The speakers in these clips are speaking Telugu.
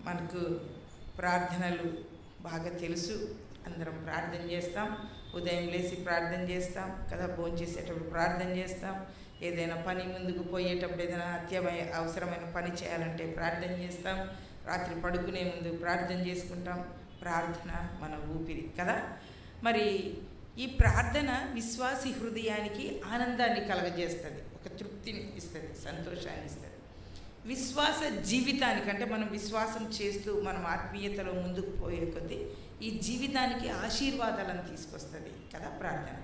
మనకు ప్రార్థనలు బాగా తెలుసు. అందరం ప్రార్థన చేస్తాం. ఉదయం లేచి ప్రార్థన చేస్తాం కదా, భోజనం చేసేటప్పుడు ప్రార్థన చేస్తాం, ఏదైనా పని ముందుకు పోయేటప్పుడు ఏదైనా అవసరమైన పని చేయాలంటే ప్రార్థన చేస్తాం, రాత్రి పడుకునే ముందు ప్రార్థన చేసుకుంటాం. ప్రార్థన మన ఊపిరి కదా. మరి ఈ ప్రార్థన విశ్వాసి హృదయానికి ఆనందాన్ని కలగజేస్తుంది, ఒక తృప్తిని ఇస్తుంది, సంతోషాన్ని ఇస్తుంది. విశ్వాస జీవితానికి అంటే మనం విశ్వాసం చేస్తూ మనం ఆత్మీయతలో ముందుకు పోయే కొద్దీ ఈ జీవితానికి ఆశీర్వాదాలను తీసుకొస్తుంది కదా ప్రార్థన.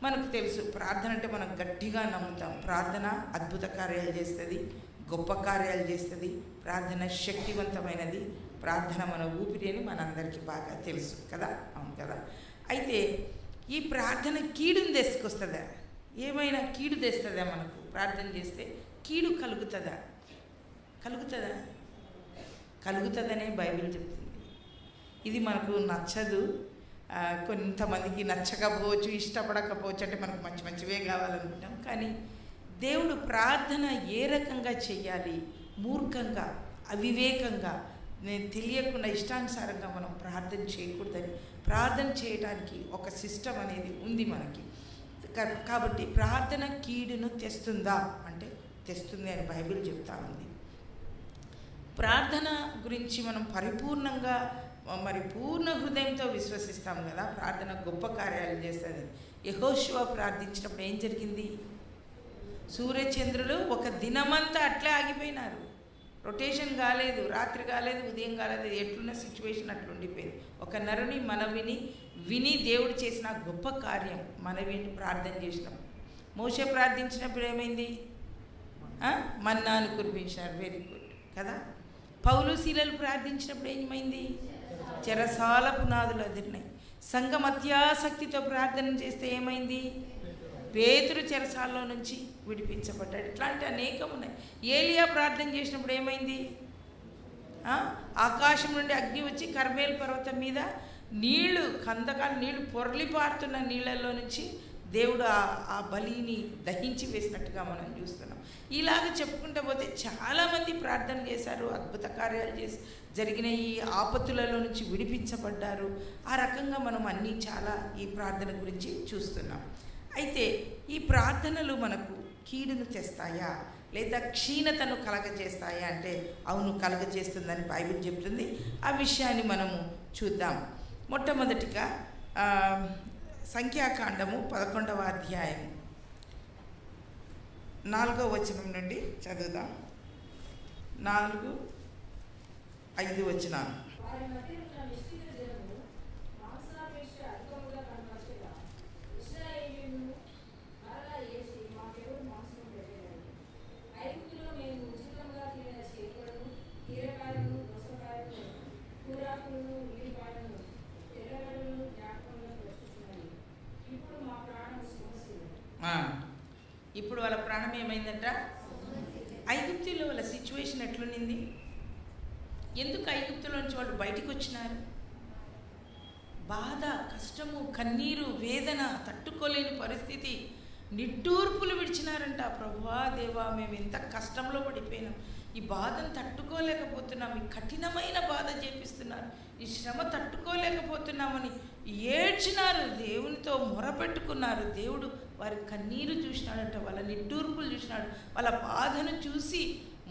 మనకు తెలుసు ప్రార్థన అంటే మనం గట్టిగా నమ్ముతాం. ప్రార్థన అద్భుత కార్యాలు చేస్తుంది, గొప్ప కార్యాలు చేస్తుంది. ప్రార్థన శక్తివంతమైనది. ప్రార్థన మన ఊపిరి అని మనందరికీ బాగా తెలుసు కదా. అవును కదా. అయితే ఈ ప్రార్థన కీడుని తెసుకొస్తుందా? ఏమైనా కీడు తెస్తుందా? మనకు ప్రార్థన చేస్తే కీడు కలుగుతుందా? కలుగుతుందనే బైబిల్ చెప్తుంది. ఇది మనకు నచ్చదు, కొంతమందికి నచ్చకపోవచ్చు, ఇష్టపడకపోవచ్చు. అంటే మనకు మంచి మంచివే కావాలనుకుంటాం. కానీ దేవుడు ప్రార్థన ఏ రకంగా చెయ్యాలి, మూర్ఖంగా అవివేకంగా తెలియకుండా ఇష్టానుసారంగా మనం ప్రార్థన చేయకూడదని, ప్రార్థన చేయడానికి ఒక సిస్టమ్ అనేది ఉంది మనకి. కాబట్టి ప్రార్థన కీడును తెస్తుందా అంటే తెస్తుంది అని బైబిల్ చెప్తా ఉంది. ప్రార్థన గురించి మనం పరిపూర్ణంగా మరి పూర్ణ హృదయంతో విశ్వసిస్తాం కదా. ప్రార్థన గొప్ప కార్యాలు చేస్తుంది. యెహోషువ ప్రార్థించినప్పుడు ఏం జరిగింది? సూర్యచంద్రులు ఒక దినమంతా అట్లే ఆగిపోయినారు. రొటేషన్ కాలేదు, రాత్రి కాలేదు, ఉదయం కాలేదు, ఎట్లున్న సిచ్యువేషన్ అట్లా ఉండిపోయింది. ఒక నరుని మనవిని విని దేవుడు చేసిన గొప్ప కార్యం మనవిని ప్రార్థన చేసినప్పుడు. మోషే ప్రార్థించినప్పుడు ఏమైంది? మన్నాను కురిపించారు. వెరీ గుడ్ కదా. పౌలు శీలలు ప్రార్థించినప్పుడు ఏమైంది? చెరసాల పునాదులు అదిరినాయి. సంఘం అత్యాసక్తితో ప్రార్థన చేస్తే ఏమైంది? పేతురు చెరసాలలో నుంచి విడిపించబడ్డాడు. ఇట్లాంటి అనేకం ఉన్నాయి. ఏలియా ప్రార్థన చేసినప్పుడు ఏమైంది? ఆకాశం నుండి అగ్ని వచ్చి కర్మేలు పర్వతం మీద నీళ్లు, కందకాలు నీళ్లు పొరలిపారుతున్న నీళ్ళల్లో నుంచి దేవుడు ఆ బలిని దహించి వేసినట్టుగా మనం చూస్తున్నాం. ఇలాగ చెప్పుకుంటూ పోతే చాలామంది ప్రార్థన చేశారు, అద్భుత కార్యాలు చేసి జరిగిన ఈ ఆపత్తులలో నుంచి విడిపించబడ్డారు. ఆ రకంగా మనం అన్నీ చాలా ఈ ప్రార్థన గురించి చూస్తున్నాం. అయితే ఈ ప్రార్థనలు మనకు కీడును తెస్తాయా లేదా క్షీణతను కలగజేస్తాయా అంటే అవును, కలగజేస్తుందని బైబిల్ చెప్తుంది. ఆ విషయాన్ని మనము చూద్దాం. మొట్టమొదటిగా సంఖ్యాకాండము 11వ అధ్యాయం 4వ వచనం నుండి చదువుదాం. 4-5 వచనాలు. ఇప్పుడు వాళ్ళ ప్రాణం ఏమైందంట? ఐగుప్తులో వాళ్ళ సిచ్యువేషన్ ఎట్లుండింది? ఎందుకు ఐగుప్తులో నుంచి వాళ్ళు బయటికి వచ్చినారు? బాధ, కష్టము, కన్నీరు, వేదన, తట్టుకోలేని పరిస్థితి, నిట్టూర్పులు విడిచినారంట. ప్రభువా దేవా, మేము ఎంత కష్టంలో పడిపోయినాం, ఈ బాధను తట్టుకోలేకపోతున్నాం, ఈ కఠినమైన బాధ చేపిస్తున్నారు, ఈ శ్రమ తట్టుకోలేకపోతున్నామని ఏడ్చినారు, దేవునితో మొరపెట్టుకున్నారు. దేవుడు వారి కన్నీరు చూసినాడంట, వాళ్ళ నిట్టూర్పులు చూసినాడు. వాళ్ళ బాధను చూసి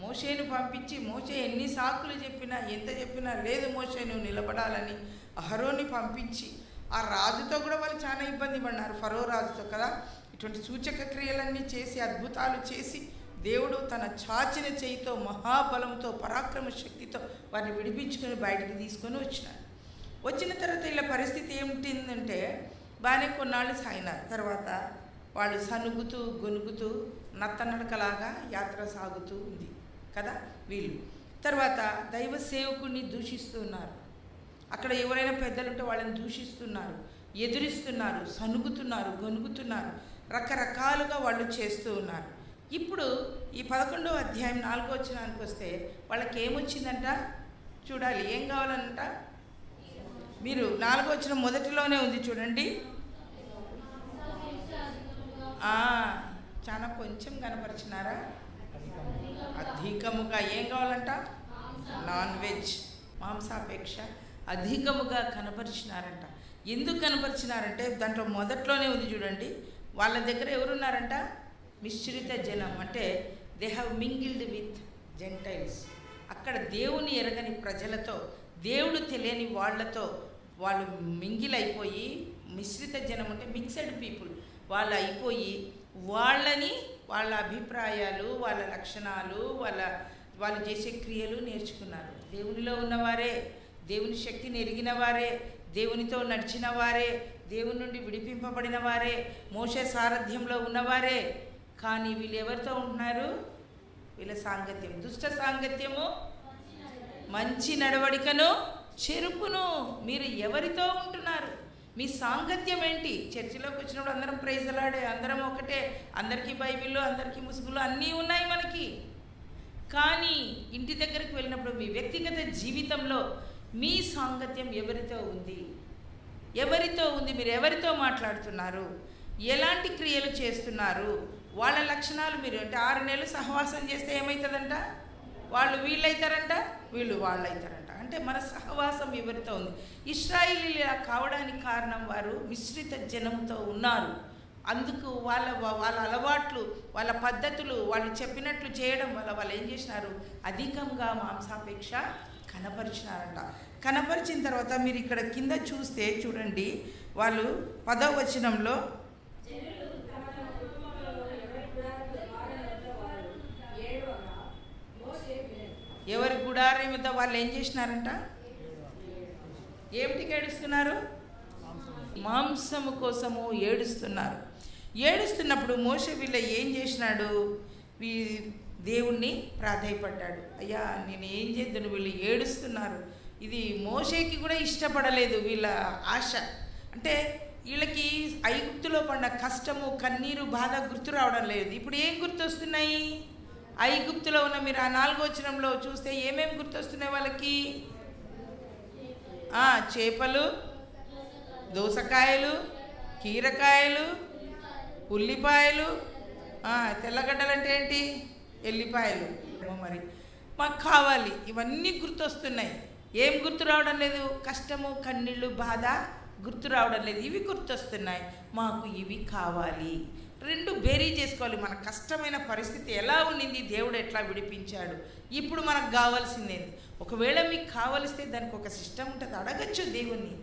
మోషేను పంపించి, మోషే ఎన్ని సాకులు చెప్పినా ఎంత చెప్పినా లేదు మోషే నువ్వు నిలబడాలని అహరోని పంపించి, ఆ రాజుతో కూడా వాళ్ళు చాలా ఇబ్బంది పడినారు, ఫరో రాజుతో కదా. ఇటువంటి సూచక క్రియలన్నీ చేసి అద్భుతాలు చేసి దేవుడు తన చాచిన చేయితో మహాబలంతో పరాక్రమ శక్తితో వారిని విడిపించుకొని బయటికి తీసుకొని వచ్చినాడు. వచ్చిన తర్వాత ఇలా పరిస్థితి ఏమిటిందంటే బాగానే కొన్నాళ్ళు సాగినారు. తర్వాత వాళ్ళు సనుగుతూ గొనుగుతూ నత్తనడకలాగా యాత్ర సాగుతూ ఉంది కదా వీళ్ళు. తర్వాత దైవ సేవకుడిని దూషిస్తున్నారు. అక్కడ ఎవరైనా పెద్దలుంటే వాళ్ళని దూషిస్తున్నారు, ఎదురిస్తున్నారు, సనుగుతున్నారు, గొనుగుతున్నారు, రకరకాలుగా వాళ్ళు చేస్తూ ఉన్నారు. ఇప్పుడు ఈ 11వ అధ్యాయం 4వ వచనానికి వస్తే వాళ్ళకి ఏమొచ్చిందంట చూడాలి. ఏం కావాలంట? మీరు 4వ వచనం మొదటిలోనే ఉంది చూడండి. చాలా కొంచెం కనపరిచినారా? అధికముగా ఏం కావాలంట? Non veg. మాంసాపేక్ష అధికముగా కనపరిచినారంట. ఎందుకు కనపరిచినారంటే దాంట్లో మొదట్లోనే ఉంది చూడండి, వాళ్ళ దగ్గర ఎవరున్నారంట? మిశ్రిత జనం. అంటే they have mingled with Gentiles. అక్కడ దేవుని ఎరగని ప్రజలతో, దేవుడు తెలియని వాళ్ళతో వాళ్ళు మింగిల్ అయిపోయి, మిశ్రిత జనం అంటే మిక్స్డ్ పీపుల్, వాళ్ళు అయిపోయి వాళ్ళని వాళ్ళ అభిప్రాయాలు, వాళ్ళ లక్షణాలు, వాళ్ళు చేసే క్రియలు నేర్చుకున్నారు. దేవునిలో ఉన్నవారే, దేవుని శక్తిని ఎరిగిన వారే, దేవునితో నడిచిన వారే, దేవుని నుండి విడిపింపబడిన వారే, మోషే సారథ్యంలో ఉన్నవారే. కానీ వీళ్ళు ఎవరితో ఉంటున్నారు? వీళ్ళ సాంగత్యం దుష్ట సాంగత్యము మంచి నడవడికను చెరుపును. మీరు ఎవరితో ఉంటున్నారు? మీ సాంగత్యం ఏంటి? చర్చిలోకి వచ్చినప్పుడు అందరం ప్రైజలాడే, అందరం ఒకటే, అందరికీ బైబిల్లో, అందరికీ ముసుగులు అన్నీ ఉన్నాయి మనకి. కానీ ఇంటి దగ్గరికి వెళ్ళినప్పుడు మీ వ్యక్తిగత జీవితంలో మీ సాంగత్యం ఎవరితో ఉంది? ఎవరితో ఉంది? మీరు ఎవరితో మాట్లాడుతున్నారు? ఎలాంటి క్రియలు చేస్తున్నారు? వాళ్ళ లక్షణాలు మీరు అంటే 6 నెలలు సహవాసం చేస్తే ఏమవుతుందంట? వాళ్ళు వీళ్ళైతారంట, వీళ్ళు వాళ్ళు అవుతారంట. అంటే మన సహవాసం ఎవరితో ఉంది? ఇశ్రాయేలీయులు ఇలా కావడానికి కారణం వారు మిశ్రిత జనంతో ఉన్నారు. అందుకు వాళ్ళ అలవాట్లు, వాళ్ళ పద్ధతులు, వాళ్ళు చెప్పినట్లు చేయడం వల్ల వాళ్ళు ఏం చేసినారు? అధికంగా మాంసాపేక్ష కనపరిచినారంట. కనపరిచిన తర్వాత మీరు ఇక్కడ కింద చూస్తే చూడండి, వాళ్ళు 10వ వచనంలో ఎవరి గుడారం మీద వాళ్ళు ఏం చేసినారంట? ఏమిటికి ఏడుస్తున్నారు? మాంసము కోసము ఏడుస్తున్నారు. ఏడుస్తున్నప్పుడు మోషే వీళ్ళ ఏం చేసినాడు? దేవుణ్ణి ప్రాధేయపడ్డాడు. అయ్యా నేను ఏం చేద్దాను, వీళ్ళు ఏడుస్తున్నారు. ఇది మోషేకి కూడా ఇష్టపడలేదు వీళ్ళ ఆశ. అంటే వీళ్ళకి ఐగుప్తులో పడిన కష్టము, కన్నీరు, బాధ గుర్తు రావడం లేదు. ఇప్పుడు ఏం గుర్తొస్తున్నాయి? ఐగుప్తులో ఉన్న మీరు ఆ 4వ వచనంలో చూస్తే ఏమేమి గుర్తొస్తున్నాయి వాళ్ళకి? చేపలు, దోసకాయలు, కీరకాయలు, ఉల్లిపాయలు, తెల్లగడ్డలు అంటే ఏంటి? ఎల్లిపాయలు. మరి మాకు కావాలి, ఇవన్నీ గుర్తొస్తున్నాయి. ఏం గుర్తు రావడం లేదు? కష్టము, కన్నీళ్ళు, బాధ గుర్తు రావడం లేదు. ఇవి గుర్తొస్తున్నాయి. మాకు ఇవి కావాలి. 2 బేరీ చేసుకోవాలి. మన కష్టమైన పరిస్థితి ఎలా ఉండింది, దేవుడు ఎట్లా విడిపించాడు, ఇప్పుడు మనకు కావాల్సిందేంది. ఒకవేళ మీకు కావలిస్తే దానికి ఒక సిస్టమ్ ఉంటుంది, అడగచ్చు దేవుణ్ణి.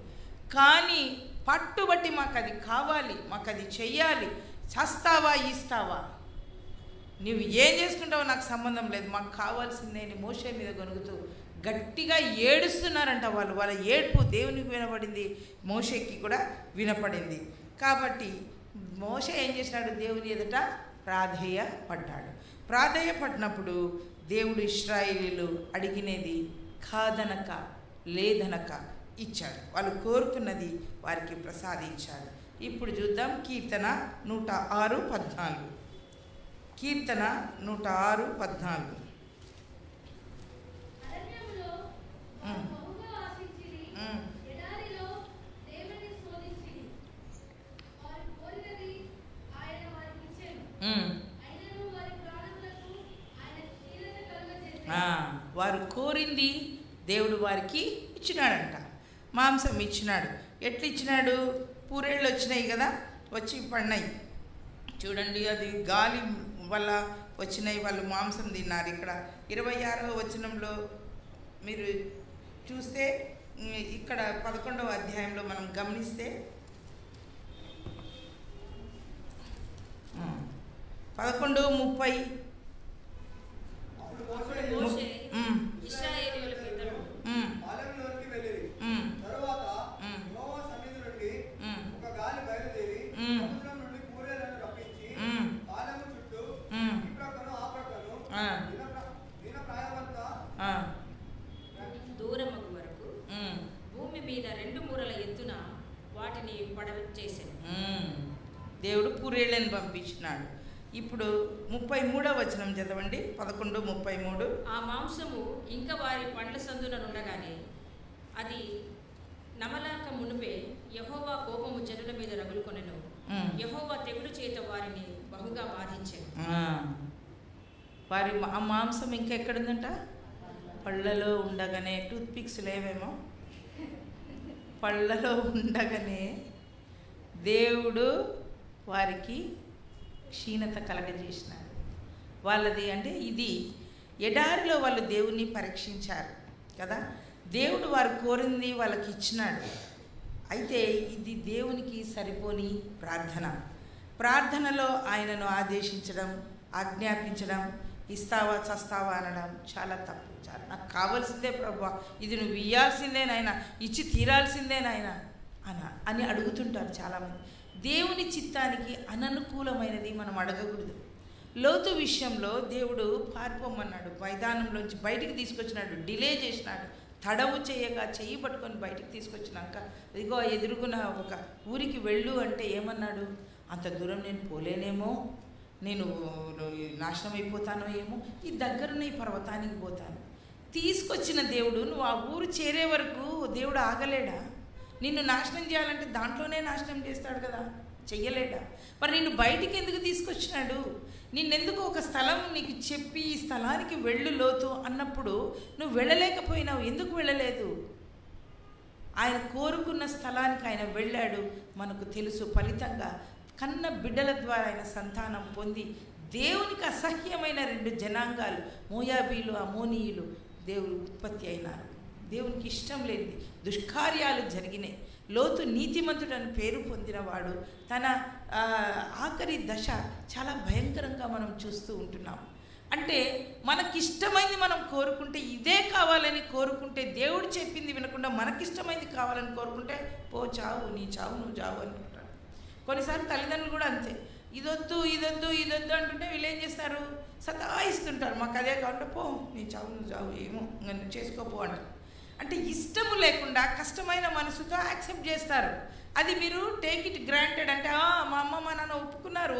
కానీ పట్టుబట్టి మాకు అది కావాలి, మాకు అది చెయ్యాలి, చస్తావా ఇస్తావా, నువ్వు ఏం చేసుకుంటావో నాకు సంబంధం లేదు, మాకు కావాల్సిందే అని మోషే మీద గొనుగుతూ గట్టిగా ఏడుస్తున్నారంట. వాళ్ళ ఏడ్పు దేవునికి వినపడింది, మోషేకి కూడా వినపడింది. కాబట్టి మోషే ఏం చేసినాడు? దేవుని ఎదుట ప్రాధేయపడ్డాడు. ప్రాధేయపడినప్పుడు దేవుడు ఇశ్రాయేలీయులు అడిగినది కాదనక లేదనక ఇచ్చాడు. వాళ్ళు కోరుకున్నది వారికి ప్రసాదించాడు. ఇప్పుడు చూద్దాం కీర్తన 106:14. కీర్తన 106:14. వారు కోరింది దేవుడు వారికి ఇచ్చినాడంట. మాంసం ఇచ్చినాడు. ఎట్లా ఇచ్చినాడు? పూరేళ్ళు వచ్చినాయి కదా, వచ్చి పడినాయి చూడండి, అది గాలి వల్ల వచ్చినాయి, వాళ్ళు మాంసం తిన్నారు. ఇక్కడ 26వ వచనంలో మీరు చూస్తే, ఇక్కడ 11వ అధ్యాయంలో మనం గమనిస్తే 11:30 దూరమగు వరకు భూమి మీద 2 మూరల ఎత్తున వాటిని పడచేసాను. దేవుడు పూరేళ్ళని పంపించినాడు. ఇప్పుడు 33వ వచనం చదవండి. 11:33. ఆ మాంసము ఇంకా వారి పండ్ల సందున నుండగానే అది నమలాక మునుపే యెహోవా కోపము జనుల మీద రగులుకొనెను. యెహోవా తెగులు చేత వారిని బహుగా బాధించెను. వారి ఆ మాంసం ఇంకా ఎక్కడుందంట? పళ్ళలో ఉండగానే టూత్పిక్స్ లేవేమో, పళ్ళలో ఉండగానే దేవుడు వారికి క్షీణత కలగజేసినాడు. వాళ్ళది అంటే ఇది ఎడారిలో వాళ్ళు దేవుణ్ణి పరీక్షించారు కదా, దేవుడు వారు కోరింది వాళ్ళకి ఇచ్చినాడు. అయితే ఇది దేవునికి సరిపోని ప్రార్థనలో ఆయనను ఆదేశించడం, ఆజ్ఞాపించడం, ఇస్తావా చస్తావా అనడం చాలా తప్పు. చాలా నాకు కావాల్సిందే ప్రభువా, ఇది నువ్వు ఇయ్యాల్సిందే నాయనా, ఇచ్చి తీరాల్సిందే నాయనా అని అడుగుతుంటారు చాలామంది. దేవుని చిత్తానికి అననుకూలమైనది మనం అడగకూడదు. లోతు విషయంలో దేవుడు పారిపోమన్నాడు, మైదానంలోంచి బయటికి తీసుకొచ్చినాడు, డిలే చేసినాడు. తడవు చేయగా చెయ్యి పట్టుకొని బయటికి తీసుకొచ్చినాక ఇదిగో ఎదురుగున ఒక ఊరికి వెళ్ళు అంటే ఏమన్నాడు, అంత దూరం నేను పోలేనేమో, నేను నాశనం అయిపోతానో ఏమో, ఈ దగ్గరున్న ఈ పర్వతానికి పోతాను. తీసుకొచ్చిన దేవుడు నువ్వు ఆ ఊరు చేరే వరకు దేవుడు ఆగలేడా? నిన్ను నాశనం చేయాలంటే దాంట్లోనే నాశనం చేస్తాడు కదా, చెయ్యలేడా? మరి నిన్ను బయటికి ఎందుకు తీసుకొచ్చినాడు? నిన్నెందుకు ఒక స్థలం నీకు చెప్పి ఈ స్థలానికి వెళ్ళు లోతు అన్నప్పుడు నువ్వు వెళ్ళలేకపోయినావు, ఎందుకు వెళ్ళలేదు? ఆయన కోరుకున్న స్థలానికి ఆయన వెళ్ళాడు. మనకు తెలుసు, ఫలితంగా కన్న బిడ్డల ద్వారా ఆయన సంతానం పొంది దేవునికి అసహ్యమైన 2 జనాంగాలు మోయాబీలు, అమోనీయులు దేవుడు ఉత్పత్తి అయినారు. దేవునికి ఇష్టం లేనిది దుష్కార్యాలు జరిగినాయి. లోతు నీతిమంతుడని పేరు పొందినవాడు. తన ఆఖరి దశ చాలా భయంకరంగా మనం చూస్తూ ఉంటున్నాం. అంటే మనకిష్టమైంది మనం కోరుకుంటే, ఇదే కావాలని కోరుకుంటే, దేవుడు చెప్పింది వినకుండా మనకిష్టమైంది కావాలని కోరుకుంటే, పో చావు, నీ చావు నువ్వు చావు అనుకుంటారు. కొన్నిసార్లు తల్లిదండ్రులు కూడా అంతే, ఇదొద్దు ఇదొద్దు ఇదొద్దు అంటుంటే వీళ్ళు ఏం చేస్తారు, సతాయిస్తుంటారు. మాకు అదే కావాలంటే పో, నీ చావు నువ్వు చావు, ఏమో నువ్వు చేసుకోపో అంటారు. అంటే ఇష్టము లేకుండా కష్టమైన మనసుతో యాక్సెప్ట్ చేస్తారు. అది మీరు టేక్ ఇట్ గ్రాంటెడ్ అంటే మా అమ్మ మా నాన్న ఒప్పుకున్నారు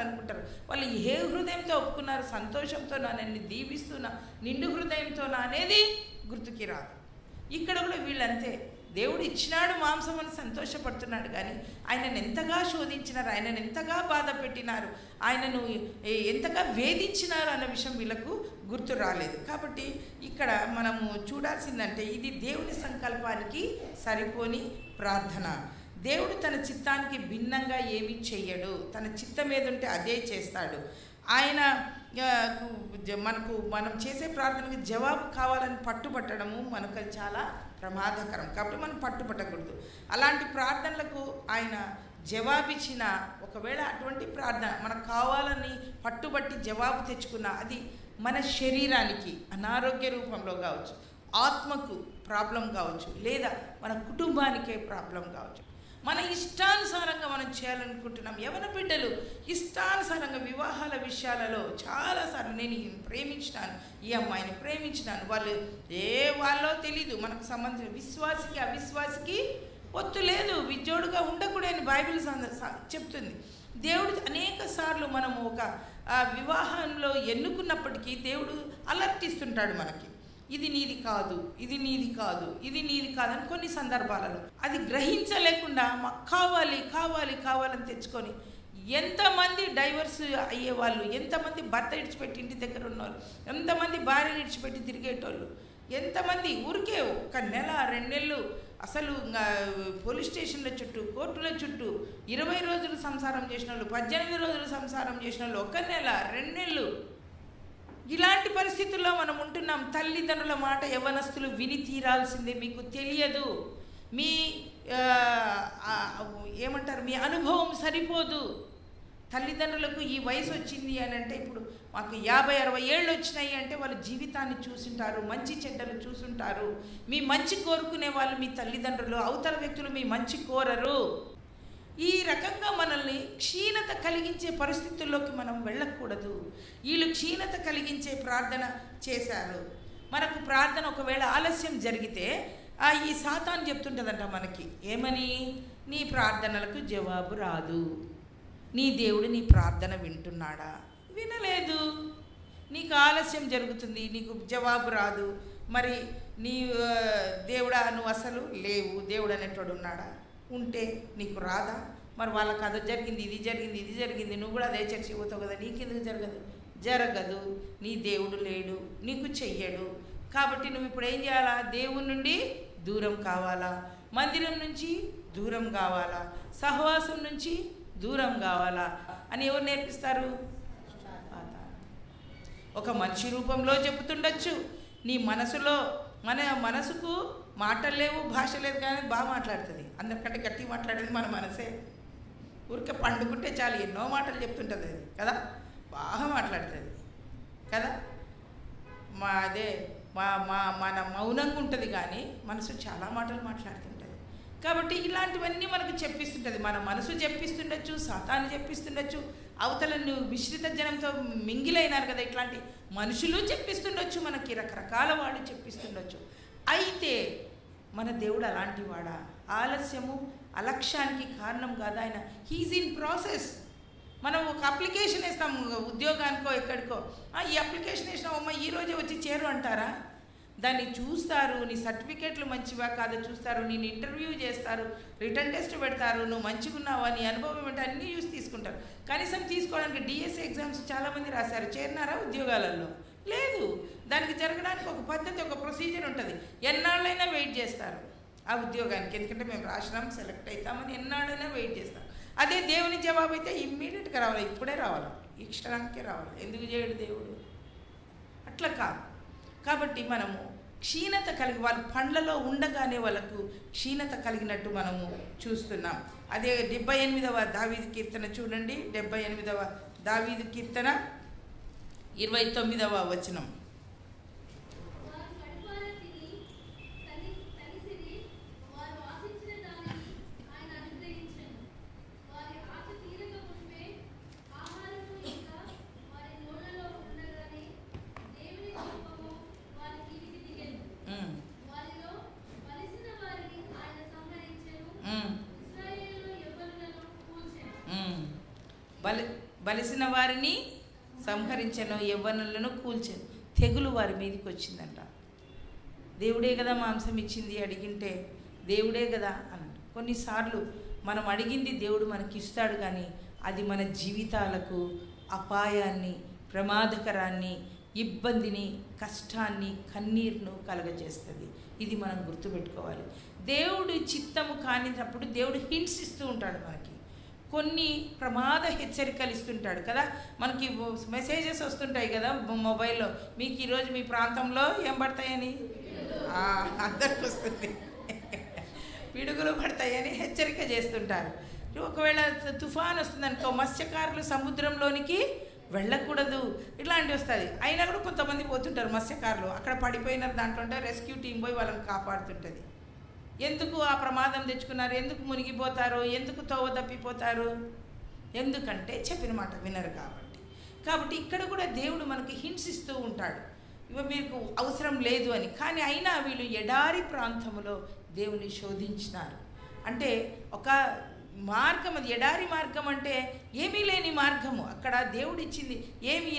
అనుకుంటారు. వాళ్ళు ఏ హృదయంతో ఒప్పుకున్నారు? సంతోషంతో నన్ను దీవిస్తున్నా, నిండు హృదయంతోనా అనేది గుర్తుకి రాదు. ఇక్కడ కూడా వీళ్ళంతే, దేవుడు ఇచ్చినాడు మాంసం అని సంతోషపడుతున్నాడు, కానీ ఆయనను ఎంతగా శోధించినారు, ఆయనను ఎంతగా బాధ పెట్టినారు, ఆయనను ఎంతగా వేధించినారు అన్న విషయం వీళ్ళకు గుర్తు రాలేదు. కాబట్టి ఇక్కడ మనము చూడాల్సిందంటే ఇది దేవుని సంకల్పానికి సరిపోని ప్రార్థన. దేవుడు తన చిత్తానికి భిన్నంగా ఏమీ చెయ్యడు, తన చిత్తం ఏదుంటే అదే చేస్తాడు. ఆయన మనం చేసే ప్రార్థనకి జవాబు కావాలని పట్టుబట్టడము మనకు చాలా ప్రమాదకరం. కాబట్టి మనం పట్టుబట్టకూడదు. అలాంటి ప్రార్థనలకు ఆయన జవాబిచ్చిన, ఒకవేళ అటువంటి ప్రార్థన మనకు కావాలని పట్టుబట్టి జవాబు తెచ్చుకున్న, అది మన శరీరానికి అనారోగ్య రూపంలో కావచ్చు, ఆత్మకు ప్రాబ్లం కావచ్చు, లేదా మన కుటుంబానికే ప్రాబ్లం కావచ్చు. మన ఇష్టానుసారంగా మనం చేయాలనుకుంటున్నాం. యవన బిడ్డలు ఇష్టానుసారంగా వివాహాల విషయాలలో చాలాసార్లు నేను ప్రేమించినాను, ఈ అమ్మాయిని ప్రేమించినాను, వాళ్ళు వాళ్ళో తెలీదు. మనకు సంబంధించిన విశ్వాసికి అవిశ్వాసికి పొత్తు లేదు, విజోడుగా ఉండకూడదని బైబిల్ చెప్తుంది. దేవుడు అనేక సార్లు మనము ఒక వివాహంలో ఎన్నుకున్నప్పటికీ దేవుడు అలర్ట్ ఇస్తుంటాడు మనకి, ఇది నీది కాదు, ఇది నీది కాదు, ఇది నీది కాదని కొన్ని సందర్భాలలో. అది గ్రహించలేకుండా మాకు కావాలని తెచ్చుకొని ఎంతమంది డైవర్స్ అయ్యేవాళ్ళు, ఎంతమంది భర్త ఇడిచిపెట్టి ఇంటి దగ్గర ఉన్నవాళ్ళు, ఎంతమంది భార్యను ఇడిచిపెట్టి తిరిగేటోళ్ళు, ఎంతమంది ఊరికే 1 నెల 2 నెలలు అసలు పోలీస్ స్టేషన్ల చుట్టూ, కోర్టుల చుట్టూ 20 రోజులు సంసారం చేసిన వాళ్ళు, 18 రోజులు సంసారం చేసిన వాళ్ళు, 1 నెల 2 నెలలు. ఇలాంటి పరిస్థితుల్లో మనం ఉంటున్నాం. తల్లిదండ్రుల మాట యవ్వనస్తులు విని తీరాల్సిందే. మీకు తెలియదు, మీ మీ అనుభవం సరిపోదు. తల్లిదండ్రులకు ఈ వయసు వచ్చింది అని అంటే, ఇప్పుడు మాకు 50-60 ఏళ్ళు వచ్చినాయి అంటే వాళ్ళు జీవితాన్ని చూసుంటారు, మంచి చెడ్డలు చూసుంటారు. మీ మంచి కోరుకునే వాళ్ళు మీ తల్లిదండ్రులు, అవతల వ్యక్తులు మీ మంచి కోరరు. ఈ రకంగా మనల్ని క్షీణత కలిగించే పరిస్థితుల్లోకి మనం వెళ్ళకూడదు. వీళ్ళు క్షీణత కలిగించే ప్రార్థన చేశారు. మనకు ప్రార్థన ఒకవేళ ఆలస్యం జరిగితే ఈ సాతాను చెప్తుంటుందంట మనకి, ఏమని? నీ ప్రార్థనలకు జవాబు రాదు, నీ దేవుడు నీ ప్రార్థన వింటున్నాడా? వినలేదు. నీకు ఆలస్యం జరుగుతుంది, నీకు జవాబు రాదు. మరి నీ దేవుడా, నువ్వు అసలు లేవు, దేవుడు అనేటోడు ఉన్నాడా? ఉంటే నీకు రాదా? మరి వాళ్ళకి అది జరిగింది, ఇది జరిగింది, నువ్వు కూడా అదే చర్చికి పోతావు కదా, నీకెందుకు జరగదు? నీ దేవుడు లేడు, నీకు చెయ్యడు. కాబట్టి నువ్వు ఇప్పుడు ఏం చేయాలా? దేవుని నుండి దూరం కావాలా, మందిరం నుంచి దూరం కావాలా, సహవాసం నుంచి దూరం కావాలా అని ఎవరు నేర్పిస్తారు? ఒక మనిషి రూపంలో చెబుతుండొచ్చు. నీ మనసులో, మన మనసుకు మాటలు లేవు, భాష లేదు, కానీ బాగా మాట్లాడుతుంది. అందరికంటే గట్టిగా మాట్లాడేది మన మనసే. ఊరికే పండుకుంటే చాలు ఎన్నో మాటలు చెప్తుంటుంది అది కదా, బాగా మాట్లాడుతుంది కదా. మన మౌనంగా ఉంటుంది కానీ మనసు చాలా మాటలు మాట్లాడుతుంటుంది. కాబట్టి ఇలాంటివన్నీ మనకు చెప్పిస్తుంటుంది. మన మనసు చెప్పిస్తుండొచ్చు, సాతాను చెప్పిస్తుండొచ్చు, అవతల నువ్వు మిశ్రిత జనంతో మింగిలైనారు కదా, ఇట్లాంటి మనుషులు చెప్పిస్తుండొచ్చు, మనకి రకరకాల వాళ్ళు చెప్పిస్తుండొచ్చు. అయితే మన దేవుడు అలాంటి వాడా? ఆలస్యము అలక్ష్యానికి కారణం కాదు ఆయన. He is in process. మనం ఒక అప్లికేషన్ వేస్తాము ఉద్యోగానికో ఎక్కడికో, ఈ అప్లికేషన్ వేసినావమ్మ ఈరోజే వచ్చి చేరు అంటారా? దాన్ని చూస్తారు, నీ సర్టిఫికేట్లు మంచివా కాదో చూస్తారు, నేను ఇంటర్వ్యూ చేస్తారు, రిటర్న్ టెస్ట్ పెడతారు, నువ్వు మంచిగా ఉన్నావా, నీ అనుభవం ఏమంటే అన్నీ చూసి తీసుకుంటారు. కనీసం తీసుకోవడానికి డిఎస్సి ఎగ్జామ్స్ చాలామంది రాశారు, చేరినారా ఉద్యోగాలలో? లేదు. దానికి జరగడానికి ఒక పద్ధతి, ఒక ప్రొసీజర్ ఉంటుంది. ఎన్నాళ్ళైనా వెయిట్ చేస్తారు ఆ ఉద్యోగానికి, ఎందుకంటే మేము రాసినాం, సెలెక్ట్ అవుతామని ఎన్నాళ్ళైనా వెయిట్ చేస్తాం. అదే దేవుని జవాబు అయితే ఇమ్మీడియట్గా రావాలి, ఇప్పుడే రావాలి, ఈ క్షణానికే రావాలి. ఎందుకు చేయడు దేవుడు? అట్లా కాదు. కాబట్టి మనము క్షీణత కలిగి, వాళ్ళ పండ్లలో ఉండగానే వాళ్ళకు క్షీణత కలిగినట్టు మనము చూస్తున్నాం. అదే 78వ దావీదు కీర్తన చూడండి. 78వ దావీదు కీర్తన 29వ వచనం. బలిసిన వారిని సంహరించను, యవ్వనులను కూల్చెను. తెగులు వారి మీదకి వచ్చిందంట. దేవుడే కదా మాంసం ఇచ్చింది, అడిగింటే దేవుడే కదా అన్నాడు. కొన్నిసార్లు మనం అడిగింది దేవుడు మనకి ఇస్తాడు, కానీ అది మన జీవితాలకు అపాయాన్ని, ప్రమాదకరాన్ని, ఇబ్బందిని, కష్టాన్ని, కన్నీరును కలగజేస్తుంది. ఇది మనం గుర్తుపెట్టుకోవాలి. దేవుడు చిత్తము కానినప్పుడు దేవుడు హింట్స్ ఇస్తూ ఉంటాడు మనకి. కొన్ని ప్రమాద హెచ్చరికలు ఇస్తుంటాడు కదా. మనకి మెసేజెస్ వస్తుంటాయి కదా మొబైల్లో, మీకు ఈరోజు మీ ప్రాంతంలో ఏం పడతాయని, అందరికి వస్తుంది, పిడుగులు పడతాయని హెచ్చరిక చేస్తుంటారు. ఒకవేళ తుఫాన్ వస్తుందనుకో, మత్స్యకారులు సముద్రంలోనికి వెళ్ళకూడదు, ఇట్లాంటివి వస్తుంది. అయినా కూడా కొంతమంది పోతుంటారు మత్స్యకారులు, అక్కడ పడిపోయినారు, దాంట్లో రెస్క్యూ టీం పోయి వాళ్ళని కాపాడుతుంటుంది. ఎందుకు ఆ ప్రమాదం తెచ్చుకున్నారు? ఎందుకు మునిగిపోతారు? ఎందుకు తోవ తప్పిపోతారు? ఎందుకంటే చెప్పిన మాట వినరు కాబట్టి ఇక్కడ కూడా దేవుడు మనకి హింట్స్ ఇస్తూ ఉంటాడు, ఇవి మీకు అవసరం లేదు అని. కానీ అయినా వీళ్ళు ఎడారి ప్రాంతంలో దేవుని శోధించినారు. అంటే ఒక మార్గం, అది ఎడారి మార్గం అంటే ఏమీ లేని మార్గము. అక్కడ దేవుడు ఇచ్చింది ఏమి,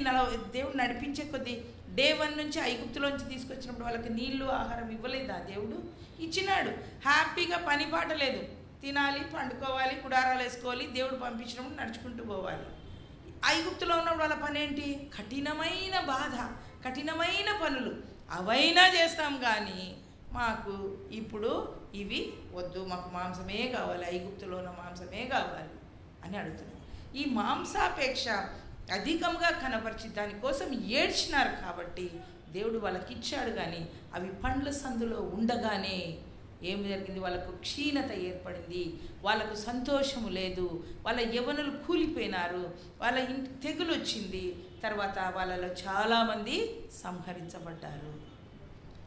దేవుడు నడిపించే కొద్దీ డే 1 నుంచి ఐగుప్తులోంచి తీసుకొచ్చినప్పుడు వాళ్ళకి నీళ్లు, ఆహారం ఇవ్వలేదా? దేవుడు ఇచ్చినాడు. హ్యాపీగా పని పాట లేదు, తినాలి, పండుకోవాలి, గుడారాలు వేసుకోవాలి, దేవుడు పంపించినప్పుడు నడుచుకుంటూ పోవాలి. ఐగుప్తులో ఉన్నప్పుడు వాళ్ళ పని ఏంటి? కఠినమైన బాధ, కఠినమైన పనులు. అవైనా చేస్తాం కానీ మాకు ఇప్పుడు ఇవి వద్దు, మాకు మాంసమే కావాలి, ఐగుప్తులో ఉన్న మాంసమే కావాలి అని అడుగుతున్నాం. ఈ మాంసాపేక్ష అధికంగా కనపరిచి దానికోసం ఏడ్చినారు కాబట్టి దేవుడు వాళ్ళకి ఇచ్చాడు. కానీ అవి పండ్ల సందులో ఉండగానే ఏమి జరిగింది? వాళ్ళకు క్షీణత ఏర్పడింది, వాళ్ళకు సంతోషము లేదు, వాళ్ళ యవ్వనులు కూలిపోయినారు, వాళ్ళ ఇంటి తెగులు వచ్చింది. తర్వాత వాళ్ళలో చాలామంది సంహరించబడ్డారు.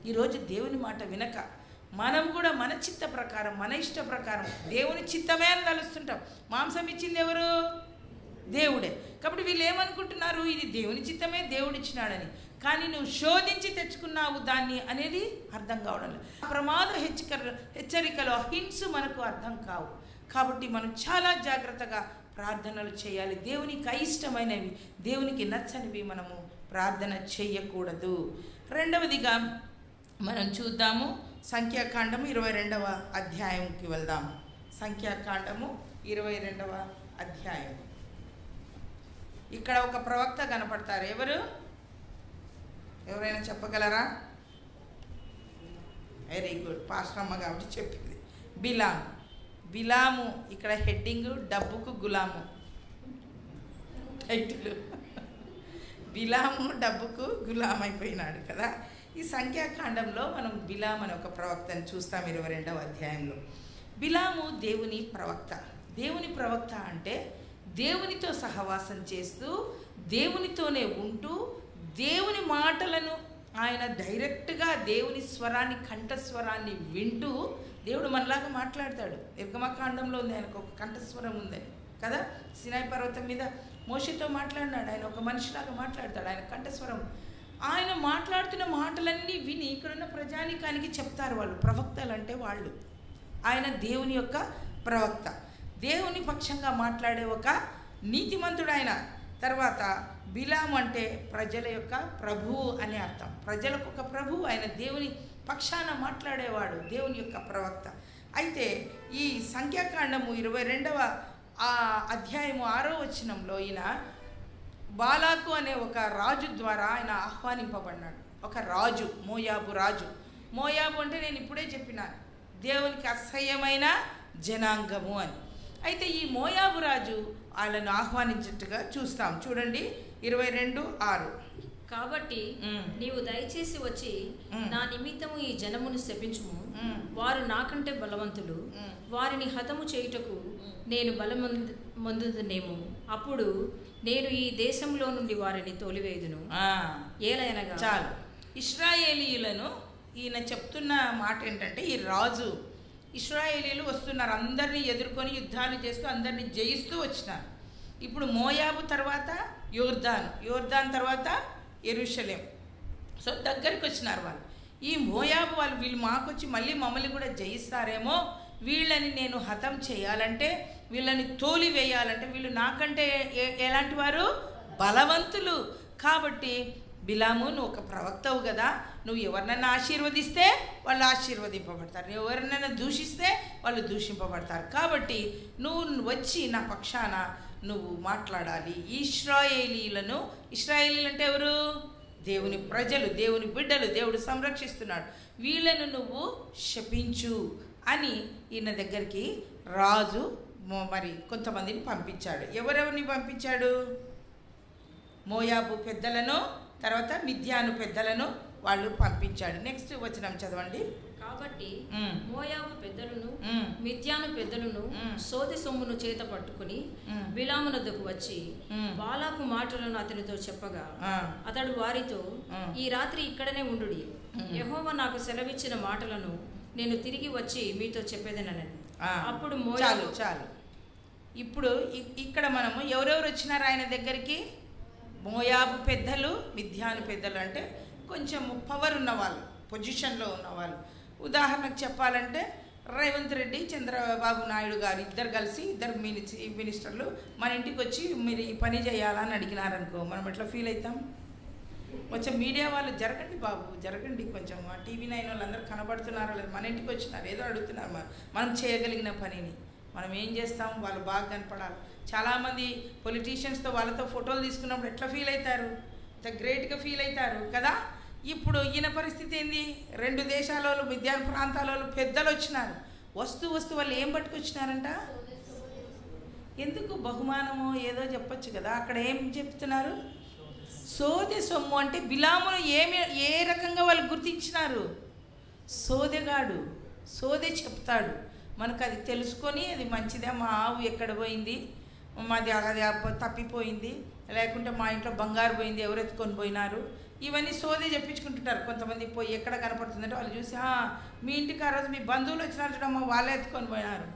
ఈరోజు దేవుని మాట వినక మనం కూడా మన చిత్త ప్రకారం, మన ఇష్ట ప్రకారం దేవుని చిత్తమే అని తలుస్తుంటాం. మాంసం ఇచ్చింది ఎవరు? దేవుడే. కాబట్టి వీళ్ళు ఏమనుకుంటున్నారు? ఇది దేవుని చిత్తమే, దేవుడు ఇచ్చినాడని. కానీ నువ్వు శోధించి తెచ్చుకున్నావు దాన్ని అనేది అర్థం కావడం లేదు. ప్రమాద హెచ్చరికలు, హింట్స్ మనకు అర్థం కావు. కాబట్టి మనం చాలా జాగ్రత్తగా ప్రార్థనలు చేయాలి. దేవునికి అయిష్టమైనవి, దేవునికి నచ్చనివి మనము ప్రార్థన చేయకూడదు. రెండవదిగా మనం చూద్దాము, సంఖ్యాకాండము 22వ అధ్యాయంకి వెళ్దాము. సంఖ్యాకాండము 22వ అధ్యాయం. ఇక్కడ ఒక ప్రవక్త కనపడతారు. ఎవరైనా చెప్పగలరా? వెరీ గుడ్, పాస్టర్ అమ్మ కాబట్టి చెప్పింది. బిలాము ఇక్కడ హెడ్డింగ్ డబ్బుకు గులాము టైటిల్. బిలాము డబ్బుకు గులాం అయిపోయినాడు కదా. ఈ సంఖ్యాకాండంలో మనం బిలాం అనే ఒక ప్రవక్తను చూస్తాం 22వ అధ్యాయంలో. బిలాము దేవుని ప్రవక్త. దేవుని ప్రవక్త అంటే దేవునితో సహవాసం చేస్తూ దేవునితోనే ఉంటూ దేవుని మాటలను ఆయన డైరెక్ట్గా దేవుని స్వరాన్ని, కంఠస్వరాన్ని వింటూ దేవుడు మనలాగా మాట్లాడతాడు. నిర్గమకాండంలో ఉంది ఆయనకు ఒక కంఠస్వరం ఉందని కదా. సినాయి పర్వతం మీద మోషేతో మాట్లాడినాడు, ఆయన ఒక మనిషిలాగా మాట్లాడతాడు, ఆయన కంఠస్వరం. ఆయన మాట్లాడుతున్న మాటలన్నీ విని ఇక్కడున్న ప్రజానికానికి చెప్తారు వాళ్ళు. ప్రవక్తలు అంటే వాళ్ళు. ఆయన దేవుని యొక్క ప్రవక్త, దేవుని పక్షంగా మాట్లాడే ఒక నీతిమంతుడు ఆయన. తర్వాత బిలాము అంటే ప్రజల యొక్క ప్రభువు అనే అర్థం. ప్రజలకు ఒక ప్రభువు ఆయన, దేవుని పక్షాన మాట్లాడేవాడు, దేవుని యొక్క ప్రవక్త. అయితే ఈ సంఖ్యాకాండము 22వ అధ్యాయము 6వ వచనంలో ఈయన బాలాకు అనే ఒక రాజు ద్వారా ఆయన ఆహ్వానింపబడినాడు. ఒక రాజు, మోయాబు రాజు. మోయాబు అంటే నేను ఇప్పుడే చెప్పిన దేవునికి అసహ్యమైన జనాంగము అని. అయితే ఈ మోయాబు రాజు వాళ్ళను ఆహ్వానించినట్టుగా చూస్తాం. చూడండి 22:6. కాబట్టి నీవు దయచేసి వచ్చి నా నిమిత్తము ఈ జనమును శపించుము. వారు నాకంటే బలవంతులు, వారిని హతము చేయుటకు నేను బలమందునేమో. అప్పుడు నేను ఈ దేశంలో నుండి వారిని తోలివేయుదును. ఏలైనగా చాలు. ఇశ్రాయేలీయులను ఈయన చెప్తున్న మాట ఏంటంటే, ఈ రాజు ఇశ్రాయేలీలు వస్తున్నారు, అందరినీ ఎదుర్కొని యుద్ధాలు చేస్తూ అందరినీ జయిస్తూ వచ్చినారు. ఇప్పుడు మోయాబు తర్వాత యోర్దాన్ తర్వాత యెరూషలేం. సో దగ్గరికి వచ్చినారు వాళ్ళు. ఈ మోయాబు వాళ్ళు వీళ్ళు మాకొచ్చి మళ్ళీ మమ్మల్ని కూడా జయిస్తారేమో, వీళ్ళని నేను హతం చేయాలంటే, వీళ్ళని తోలి వేయాలంటే, వీళ్ళు నాకంటే ఎలాంటి వారు? బలవంతులు. కాబట్టి బిలాము, నువ్వు ఒక ప్రవక్తవు కదా, నువ్వు ఎవరినైనా ఆశీర్వదిస్తే వాళ్ళు ఆశీర్వదింపబడతారు, ఎవరినైనా దూషిస్తే వాళ్ళు దూషింపబడతారు. కాబట్టి నువ్వు వచ్చి నా పక్షాన నువ్వు మాట్లాడాలి. ఇశ్రాయేలీలను, ఇశ్రాయేలీలు అంటే ఎవరు? దేవుని ప్రజలు, దేవుని బిడ్డలు, దేవుడు సంరక్షిస్తున్నాడు. వీళ్ళను నువ్వు శపించు అని ఈయన దగ్గరికి రాజు మరి కొంతమందిని పంపించాడు. ఎవరెవరిని పంపించాడు? మోయాబు పెద్దలను, తర్వాత మిద్యాను పెద్దలను వాళ్ళు పంపించాడు. నెక్స్ట్ వచనం చదవండి. కాబట్టి మోయాబు పెద్దలను మిద్యాను పెద్దలను సోదె సొమ్మును చేత పట్టుకుని బిలామునద్దకు వచ్చి బాలాకు మాటలను అతనితో చెప్పగా అతడు వారితో, ఈ రాత్రి ఇక్కడనే ఉండుడి, యెహోవా నాకు సెలవిచ్చిన మాటలను నేను తిరిగి వచ్చి మీతో చెప్పేదనని. అప్పుడు చాలు. ఇప్పుడు ఇక్కడ మనము ఎవరెవరు వచ్చినారు ఆయన దగ్గరికి? మోయాబు పెద్దలు, మిద్యాను పెద్దలు అంటే కొంచెం పవర్ ఉన్నవాళ్ళు, పొజిషన్లో ఉన్నవాళ్ళు. ఉదాహరణకు చెప్పాలంటే రేవంత్ రెడ్డి, చంద్రబాబు నాయుడు గారు ఇద్దరు కలిసి, ఇద్దరు మినిస్టర్లు మన ఇంటికి వచ్చి మీరు ఈ పని చేయాలని అడిగినారనుకో, మనం ఎట్లా ఫీల్ అవుతాం? కొంచెం మీడియా వాళ్ళు జరగండి బాబు, జరగండి, కొంచెం TV9 వాళ్ళందరూ కనబడుతున్నారో లేదు, మన ఇంటికి వచ్చినారు, ఏదో అడుగుతున్నారు, మనం చేయగలిగిన పనిని మనం ఏం చేస్తాం? వాళ్ళు బాగా కనపడాలి. చాలామంది పొలిటీషియన్స్తో వాళ్ళతో ఫోటోలు తీసుకున్నప్పుడు ఎట్లా ఫీల్ అవుతారు? ఇంత గ్రేట్గా ఫీల్ అవుతారు కదా. ఇప్పుడు ఈయన పరిస్థితి ఏంది? 2 దేశాల వాళ్ళు, మిద్యాన్ ప్రాంతాల వాళ్ళు పెద్దలు వచ్చినారు. వస్తూ వాళ్ళు ఏం పట్టుకొచ్చినారంట? ఎందుకు బహుమానమో ఏదో చెప్పొచ్చు కదా. అక్కడ ఏం చెప్తున్నారు? సోదె సొమ్ము. అంటే బిలామును ఏ రకంగా వాళ్ళు గుర్తించినారు? సోదెగాడు, సోదె చెప్తాడు. మనకు అది తెలుసుకొని అది మంచిదే, మా ఆవు ఎక్కడ పోయింది, మాది అది తప్పిపోయింది, లేకుంటే మా ఇంట్లో బంగారు పోయింది, ఎవరు ఎత్తుకొని పోయినారు, ఇవన్నీ సోదే చెప్పించుకుంటుంటారు. కొంతమంది పోయి ఎక్కడ కనపడుతుందంటే వాళ్ళు చూసి, మీ ఇంటికి ఆ రోజు మీ బంధువులు వచ్చినారు చూడమ్మా, వాళ్ళే ఎత్తుకొని పోయినారు.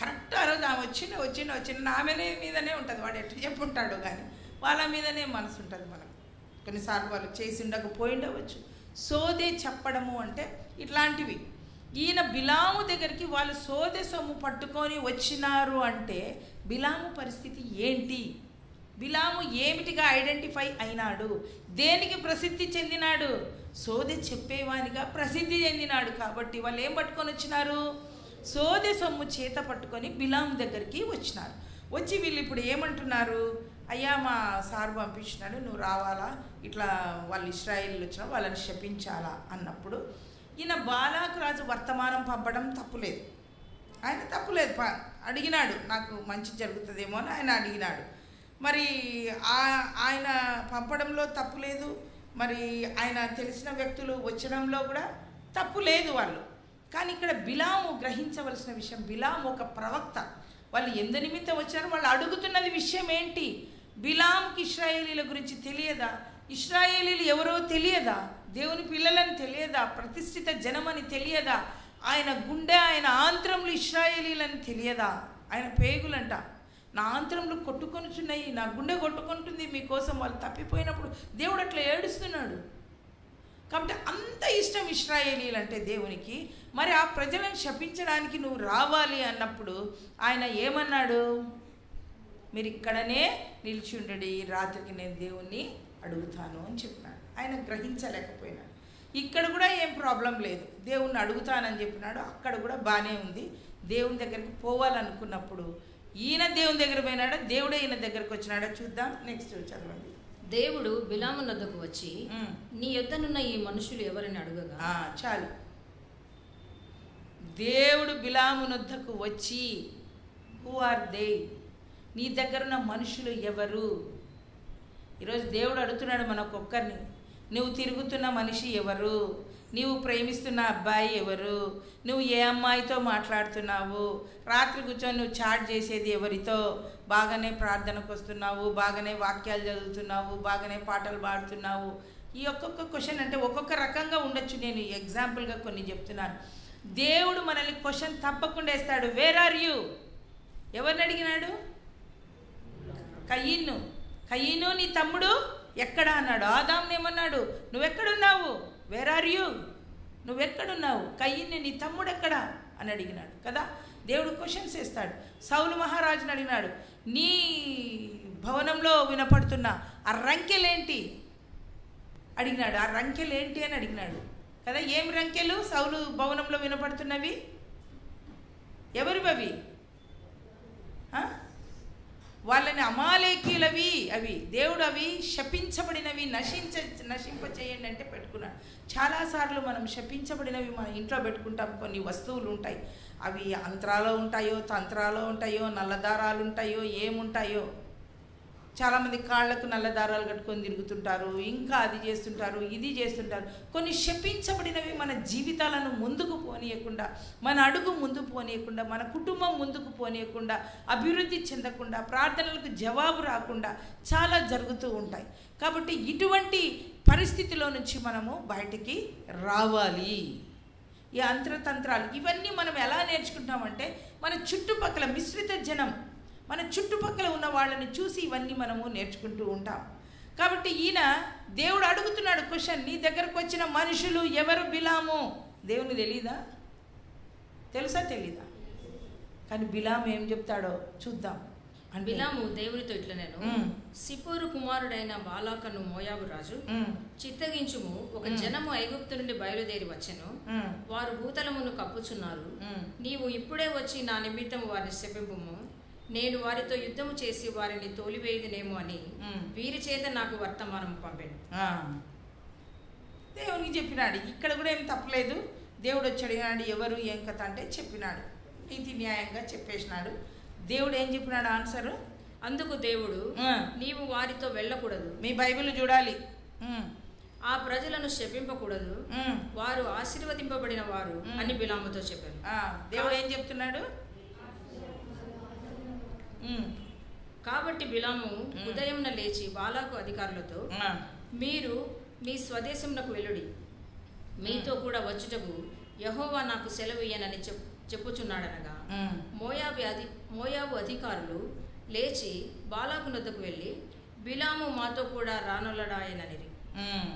కరెక్ట్ ఆ రోజు ఆమె వచ్చిన నా మీదనే ఉంటుంది, వాడు ఎట్లా చెప్పుంటాడు, కానీ వాళ్ళ మీదనే మనసు ఉంటుంది మనకు. కొన్నిసార్లు వాళ్ళు చేసి ఉండకపోయిండవచ్చు. సోదే చెప్పడము అంటే ఇట్లాంటివి. ఈయన బిలాము దగ్గరికి వాళ్ళు సోదె సొమ్ము పట్టుకొని వచ్చినారు అంటే బిలాము పరిస్థితి ఏంటి? బిలాము ఏమిటిగా ఐడెంటిఫై అయినాడు? దేనికి ప్రసిద్ధి చెందినాడు? సోదె చెప్పేవానిగా ప్రసిద్ధి చెందినాడు. కాబట్టి వాళ్ళు ఏం పట్టుకొని వచ్చినారు? సోదె సొమ్ము చేత పట్టుకొని బిలాము దగ్గరికి వచ్చినారు. వచ్చి వీళ్ళు ఇప్పుడు ఏమంటున్నారు? అయ్యా మా సార్ పంపించినాడు, నువ్వు రావాలా, ఇట్లా వాళ్ళు ఇశ్రాయేలీలు వచ్చినా వాళ్ళని శపించాలా అన్నప్పుడు ఈయన బాలాకు రాజు వర్తమానం పంపడం తప్పులేదు, ఆయన తప్పులేదు, అడిగినాడు నాకు మంచి జరుగుతుందేమో అని ఆయన అడిగినాడు. మరి ఆయన పంపడంలో తప్పు లేదు, మరి ఆయన తెలిసిన వ్యక్తులు వచ్చడంలో కూడా తప్పు లేదు వాళ్ళు. కానీ ఇక్కడ బిలాము గ్రహించవలసిన విషయం, బిలాము ఒక ప్రవక్త. వాళ్ళు ఎందు నిమిత్తం వచ్చారో వాళ్ళు అడుగుతున్నది విషయం ఏంటి? బిలాంకి ఇశ్రాయేలీల గురించి తెలియదా? ఇశ్రాయేలీలు ఎవరో తెలియదా? దేవుని పిల్లలని తెలియదా? ప్రతిష్ఠిత జనమని తెలియదా? ఆయన గుండె, ఆయన ఆంత్రములు ఇశ్రాయేలీలని తెలియదా? ఆయన పేగులంట, నా ఆంత్రములు కొట్టుకొనుచున్నాయి, నా గుండె కొట్టుకుంటుంది మీకోసం, వాళ్ళు తప్పిపోయినప్పుడు దేవుడు అట్లా ఏడుస్తున్నాడు. కాబట్టి అంత ఇష్టం ఇశ్రాయేలీలు అంటే దేవునికి. మరి ఆ ప్రజలను శపించడానికి నువ్వు రావాలి అన్నప్పుడు ఆయన ఏమన్నాడు? మీరు ఇక్కడనే నిలిచి ఉండడి, రాత్రికి నేను దేవుణ్ణి అడుగుతాను అని చెప్పినాడు. ఆయన గ్రహించలేకపోయినాడు. ఇక్కడ కూడా ఏం ప్రాబ్లం లేదు, దేవుణ్ణి అడుగుతానని చెప్పినాడు. అక్కడ కూడా బాగానే ఉంది. దేవుని దగ్గరికి పోవాలనుకున్నప్పుడు ఈయన దేవుని దగ్గర పోయినాడా, దేవుడే ఈయన దగ్గరకు వచ్చినాడా? చూద్దాం. నెక్స్ట్ చదవండి. దేవుడు బిలాము నద్దకు వచ్చి, నీ యొద్దనున్న ఈ మనుషులు ఎవరని అడుగగా. చాలు. దేవుడు బిలాము నద్దకు వచ్చి, హూ ఆర్ దే, నీ దగ్గరున్న మనుషులు ఎవరు? ఈరోజు దేవుడు అడుగుతున్నాడు మనకొక్కరిని, నువ్వు తిరుగుతున్న మనిషి ఎవరు? నీవు ప్రేమిస్తున్న అబ్బాయి ఎవరు? నువ్వు ఏ అమ్మాయితో మాట్లాడుతున్నావు? రాత్రి కూర్చొని నువ్వు చాట్ చేసేది ఎవరితో? బాగానే ప్రార్థనకు వస్తున్నావు, బాగానే వాక్యాలు చదువుతున్నావు, బాగానే పాటలు పాడుతున్నావు. ఈ ఒక్కొక్క క్వశ్చన్ అంటే ఒక్కొక్క రకంగా ఉండొచ్చు. నేను ఎగ్జాంపుల్గా కొన్ని చెప్తున్నాను. దేవుడు మనల్ని క్వశ్చన్ తప్పకుండా వేస్తాడు. Where are you? ఎవరిని అడిగినాడు? కయీను నీ తమ్ముడు ఎక్కడ అన్నాడు. ఆదాంని ఏమన్నాడు? నువ్వెక్కడున్నావు? Where are you? నువ్వెక్కడున్నావు? కయీన్ని నీ తమ్ముడు ఎక్కడా అని అడిగినాడు కదా. దేవుడు క్వశ్చన్స్ వేస్తాడు. సౌలు మహారాజుని అడిగినాడు, నీ భవనంలో వినపడుతున్న ఆ రంకెలేంటి అడిగినాడు. ఆ రంకెలేంటి అని అడిగినాడు కదా. ఏం రంకెలు సౌలు భవనంలో వినపడుతున్నవి? ఎవరివి అవి? వాళ్ళని అమాలేకీలవి అవి. దేవుడు అవి శపించబడినవి, నశింప చేయండి అంటే పెట్టుకున్నాడు. చాలాసార్లు మనం శపించబడినవి మన ఇంట్లో పెట్టుకుంటాం. కొన్ని వస్తువులు ఉంటాయి, అవి అంతరాలో ఉంటాయో, తంత్రాలో ఉంటాయో, నల్లదారాలు ఉంటాయో, ఏముంటాయో. చాలామంది కాళ్ళకు నల్లదారాలు కట్టుకొని తిరుగుతుంటారు, ఇంకా అది చేస్తుంటారు, ఇది చేస్తుంటారు. కొన్ని శపించబడినవి మన జీవితాలను ముందుకు పోనీయకుండా, మన అడుగు ముందుకు పోనీయకుండా, మన కుటుంబం ముందుకు పోనీయకుండా, అభివృద్ధి చెందకుండా, ప్రార్థనలకు జవాబు రాకుండా చాలా జరుగుతూ ఉంటాయి. కాబట్టి ఇటువంటి పరిస్థితిలో నుంచి మనము బయటికి రావాలి. ఈ అంతరతంత్రాలు ఇవన్నీ మనం ఎలా నేర్చుకుంటామంటే, మన చుట్టుపక్కల మిశ్రిత జనం, మన చుట్టుపక్కల ఉన్న వాళ్ళని చూసి ఇవన్నీ మనము నేర్చుకుంటూ ఉంటాం. కాబట్టి ఈయన దేవుడు అడుగుతున్నాడు క్వశ్చన్, నీ దగ్గరకు వచ్చిన మనుషులు ఎవరు? బిలాము. దేవుని తెలీదా? తెలుసా? తెలీదా? కానీ బిలాము ఏం చెప్తాడో చూద్దాం. బిలాము దేవునితో ఇట్లా, నేను సిపోరు కుమారుడైన బాలాకను మోయాబు రాజు చిత్తగించుము, ఒక జనము ఐగుప్తు నుండి బయలుదేరి వచ్చెను, వారు భూతలమును కప్పుచున్నారు. నీవు ఇప్పుడే వచ్చి నా నిమిత్తం వారిని శపింపుము, నేను వారితో యుద్ధము చేసి వారిని తోలివేయుదునేమో అని వీరి చేత నాకు వర్తమానం పంపాను. దేవునికి చెప్పినాడు. ఇక్కడ కూడా ఏం తప్పలేదు. దేవుడు వచ్చి అడిగినాడు ఎవరు ఏం కథ అంటే చెప్పినాడు, నీతి న్యాయంగా చెప్పేసినాడు. దేవుడు ఏం చెప్పినాడు ఆన్సరు? అందుకు దేవుడు, నీవు వారితో వెళ్ళకూడదు, మీ బైబిల్ చూడాలి, ఆ ప్రజలను శపింపకూడదు, వారు ఆశీర్వదింపబడిన వారు అని బిలాముతో చెప్పారు. దేవుడు ఏం చెప్తున్నాడు? కాబట్టి బిలాము ఉదయంన లేచి బాలాకు అధికారులతో, మీరు మీ స్వదేశంనకు వెళ్ళుడి, మీతో కూడా వచ్చుటకు యెహోవా నాకు సెలవు ఇయ్యనని చెప్పుచున్నాడనగా, మోయాబు అధికారులు లేచి బాలాకు నద్దకు వెళ్ళి, బిలాము మాతో కూడా రానొల్లడాయననిరి.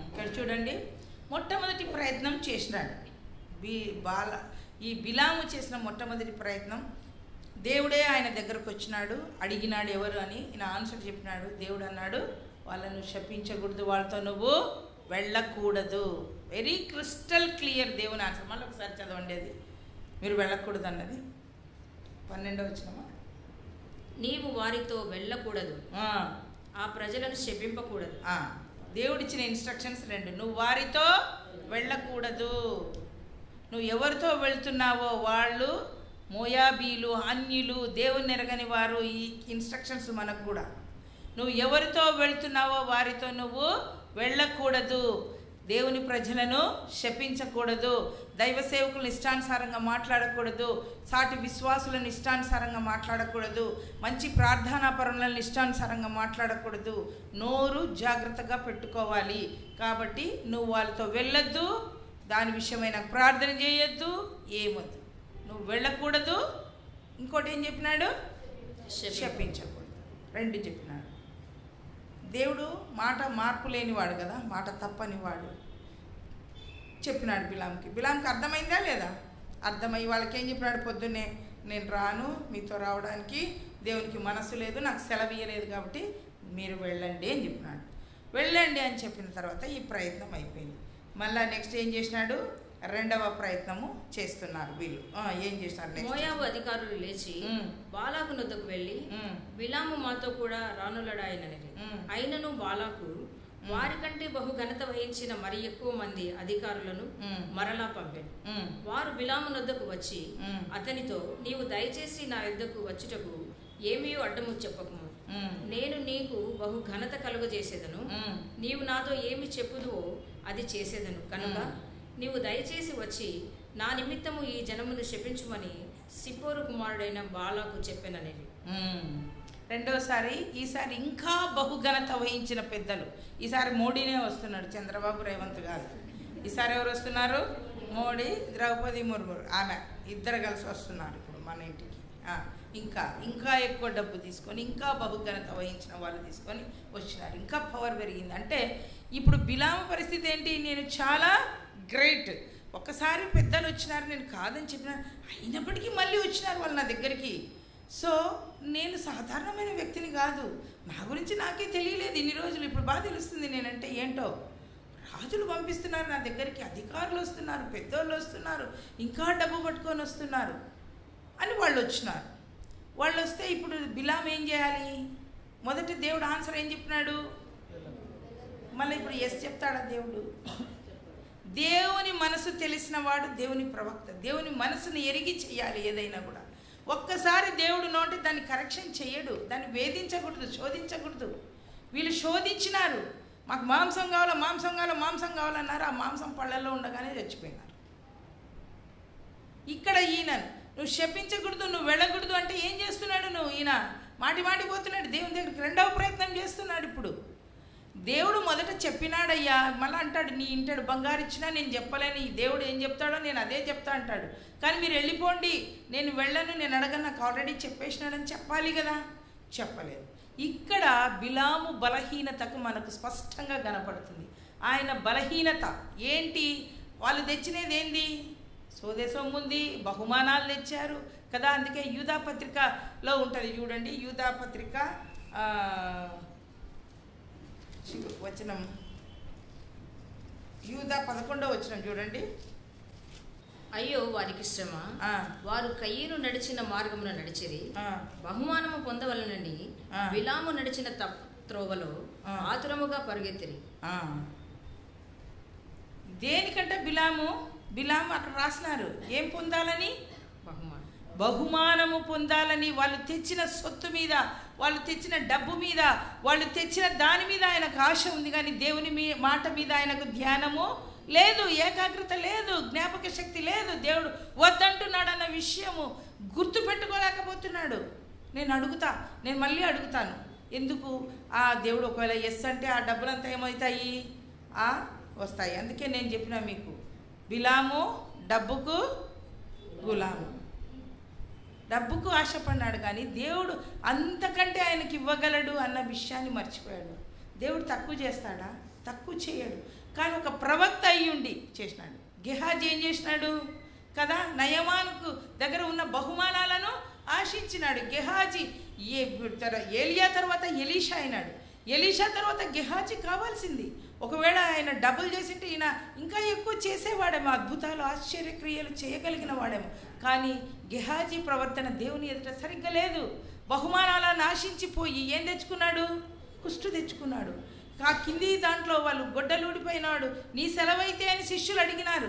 ఇక్కడ చూడండి, మొట్టమొదటి ప్రయత్నం చేసినాడు ఈ బిలాము చేసిన మొట్టమొదటి ప్రయత్నం. దేవుడే ఆయన దగ్గరకు వచ్చినాడు, అడిగినాడు ఎవరు అని. ఈయన ఆన్సర్ చెప్పినాడు. దేవుడు అన్నాడు, వాళ్ళను శపించకూడదు, వాళ్ళతో నువ్వు వెళ్ళకూడదు. వెరీ క్రిస్టల్ క్లియర్ దేవుని ఆన్సర్. మళ్ళీ ఒకసారి చదవండి అది, మీరు వెళ్ళకూడదు అన్నది 12వ వచనమా? నీవు వారితో వెళ్ళకూడదు, ఆ ప్రజలను శపింపకూడదు. దేవుడిచ్చిన ఇన్స్ట్రక్షన్స్ 2. నువ్వు వారితో వెళ్ళకూడదు. నువ్వు ఎవరితో వెళ్తున్నావో వాళ్ళు మోయాబీలు, అన్యులు, దేవుని ఎరగని వారు. ఈ ఇన్స్ట్రక్షన్స్ మనకు కూడా. నువ్వు ఎవరితో వెళ్తున్నావో వారితో నువ్వు వెళ్ళకూడదు. దేవుని ప్రజలను శపించకూడదు. దైవ సేవకులను ఇష్టానుసారంగా మాట్లాడకూడదు. సాటి విశ్వాసులను ఇష్టానుసారంగా మాట్లాడకూడదు. మంచి ప్రార్థనా పరులను ఇష్టానుసారంగా మాట్లాడకూడదు. నోరు జాగ్రత్తగా పెట్టుకోవాలి. కాబట్టి నువ్వు వాళ్ళతో వెళ్ళొద్దు. దాని విషయమై నాకు ప్రార్థన చేయొద్దు. ఏమొద్దు. నువ్వు వెళ్ళకూడదు. ఇంకోటి ఏం చెప్పినాడు? శపించకూడదు. రెండు చెప్పినాడు. దేవుడు మాట మార్పు లేనివాడు కదా, మాట తప్పనివాడు. చెప్పినాడు బిలాంకి. బిలాంకి అర్థమైందా లేదా? అర్థమయ్యి వాళ్ళకి ఏం చెప్పినాడు? పొద్దున్నే నేను రాను, మీతో రావడానికి దేవునికి మనసు లేదు, నాకు సెలవు ఇయ్యలేదు, కాబట్టి మీరు వెళ్ళండి అని చెప్పినాడు. వెళ్ళండి అని చెప్పిన తర్వాత ఈ ప్రయత్నం అయిపోయింది. మళ్ళీ నెక్స్ట్ ఏం చేసినాడు? రెండవ ప్రయత్నము చేస్తున్నారు వీళ్ళు. ఏం చేసినారు? మోయాబు అధికారులు లేచి బాలాకు నొద్దకు వెళ్ళి బిలాము మాతో కూడా రానులడాయనని. అయినను బాలాకు వారికంటే బహు ఘనత వహించిన మరి ఎక్కువ మంది అధికారులను మరలా పంపాను. వారు బిలాము నొద్దకు వచ్చి అతనితో, నీవు దయచేసి నా యొద్దకు వచ్చుటకు ఏమీ అడ్డము చెప్పకము. నేను నీకు బహు ఘనత కలుగజేసేదను. నీవు నాతో ఏమి చెప్పుదువో అది చేసేదను. కనుక నీవు దయచేసి వచ్చి నా నిమిత్తము ఈ జనమును శపించుమని సిప్పోరు కుమారుడైన బాలాకు చెప్పాననేది. రెండోసారి ఈసారి ఇంకా బహుఘనత వహించిన పెద్దలు. ఈసారి మోడీనే వస్తున్నాడు, చంద్రబాబు, రేవంత్ గారు. ఈసారి ఎవరు వస్తున్నారు? మోడీ, ద్రౌపది ముర్ము, ఆమె ఇద్దరు కలిసి వస్తున్నారు ఇప్పుడు మన ఇంటికి. ఇంకా ఎక్కువ డబ్బు తీసుకొని, ఇంకా బహుఘనత వహించిన వాళ్ళు తీసుకొని వచ్చినారు. ఇంకా పవర్ పెరిగింది. అంటే ఇప్పుడు బిలాము పరిస్థితి ఏంటి? నేను చాలా గ్రేట్. ఒక్కసారి పెద్దలు వచ్చినారు, నేను కాదని చెప్పిన, అయినప్పటికీ మళ్ళీ వచ్చినారు వాళ్ళు నా దగ్గరికి. సో నేను సాధారణమైన వ్యక్తిని కాదు, నా గురించి నాకే తెలియలేదు ఇన్ని రోజులు. ఇప్పుడు బాగా తెలుస్తుంది నేనంటే ఏంటో. రాజులు పంపిస్తున్నారు నా దగ్గరికి, అధికారులు వస్తున్నారు, పెద్దోళ్ళు వస్తున్నారు, ఇంకా డబ్బు పట్టుకొని వస్తున్నారు అని వాళ్ళు వచ్చినారు. వాళ్ళు వస్తే ఇప్పుడు బిలాం ఏం చేయాలి? మొదటి దేవుడు ఆన్సర్ ఏం చెప్పినాడు? మళ్ళీ ఇప్పుడు ఎస్ చెప్తాడా దేవుడు? దేవుని మనసు తెలిసిన వాడు దేవుని ప్రవక్త. దేవుని మనసుని ఎరిగి చేయాలి ఏదైనా కూడా. ఒక్కసారి దేవుడు నోటి దాన్ని కరెక్షన్ చేయడు, దాన్ని వేధించకూడదు, శోధించకూడదు. వీళ్ళు శోధించినారు, మాకు మాంసం కావాలా, మాంసం కావాలా, మాంసం కావాలన్నారు. ఆ మాంసం పళ్ళల్లో ఉండగానే చచ్చిపోయినారు. ఇక్కడ ఈయన నువ్వు శపించకూడదు, నువ్వు వెళ్ళకూడదు అంటే ఏం చేస్తున్నాడు? ఈయన మాటిపోతున్నాడు దేవుని దగ్గరికి. రెండవ ప్రయత్నం చేస్తున్నాడు. ఇప్పుడు దేవుడు మొదట చెప్పినాడయ్యా, మళ్ళీ అంటాడు నీ ఇంటాడు బంగారు ఇచ్చినా నేను చెప్పలేను, ఈ దేవుడు ఏం చెప్తాడో నేను అదే చెప్తా అంటాడు. కానీ మీరు వెళ్ళిపోండి, నేను వెళ్ళను, నేను అడగను, నాకు ఆల్రెడీ చెప్పేసినాడని చెప్పాలి కదా, చెప్పలేదు. ఇక్కడ బిలాము బలహీనతకు మనకు స్పష్టంగా కనపడుతుంది. ఆయన బలహీనత ఏంటి? వాళ్ళు తెచ్చినది ఏంది? స్వదేశం ఉంది, బహుమానాలు తెచ్చారు కదా. అందుకే యూదా పత్రికలో ఉంటుంది చూడండి, యూదా పత్రిక వచనం, యూదా 11వ వచనం చూడండి. అయ్యో వారికి శ్రమ, వారు కయ్యను నడిచిన మార్గమున నడిచిరి, బహుమానము పొందవలనని బిలాము నడిచిన త్రోవలో ఆతురముగా పరుగెత్తిరి. దేనికంటే బిలాము అక్కడ రాసినారు ఏం పొందాలని? బహుమానము పొందాలని. వాళ్ళు తెచ్చిన సొత్తు మీద, వాళ్ళు తెచ్చిన డబ్బు మీద, వాళ్ళు తెచ్చిన దాని మీద ఆయనకు ఆశ ఉంది, కానీ దేవుని మాట మీద ఆయనకు ధ్యానము లేదు, ఏకాగ్రత లేదు, జ్ఞాపక శక్తి లేదు. దేవుడు వద్దంటున్నాడు అన్న విషయము గుర్తు పెట్టుకోలేకపోతున్నాడు. నేను మళ్ళీ అడుగుతాను, ఎందుకు? ఆ దేవుడు ఒకవేళ ఎస్ అంటే ఆ డబ్బులంతా ఏమవుతాయి? వస్తాయి. అందుకే నేను చెప్పిన మీకు, బిలాము డబ్బుకు గులాము. డబ్బుకు ఆశపడినాడు, కానీ దేవుడు అంతకంటే ఆయనకి ఇవ్వగలడు అన్న విషయాన్ని మర్చిపోయాడు. దేవుడు తక్కువ చేస్తాడా? తక్కువ చేయడు. కానీ ఒక ప్రవక్త అయ్యుండి చేసినాడు. గెహాజీ ఏం చేసినాడు కదా? నయమానుకు దగ్గర ఉన్న బహుమానాలను ఆశించినాడు. గెహాజీ ఏలియా తర్వాత ఎలీషా అయినాడు. ఎలీషా తర్వాత గెహాజీ కావాల్సింది. ఒకవేళ ఆయన డబుల్ చేసింటే ఈయన ఇంకా ఎక్కువ చేసేవాడేమో, అద్భుతాలు ఆశ్చర్యక్రియలు చేయగలిగిన వాడేమో. కానీ గెహాజీ ప్రవర్తన దేవుని ఎదుట సరిగ్గా లేదు. బహుమానాలను ఆశించిపోయి ఏం తెచ్చుకున్నాడు? కుష్టు తెచ్చుకున్నాడు. ఆ కింది దాంట్లో వాళ్ళు గొడ్డలూడిపోయినాడు, నీ సెలవైతే అని శిష్యులు అడిగినారు.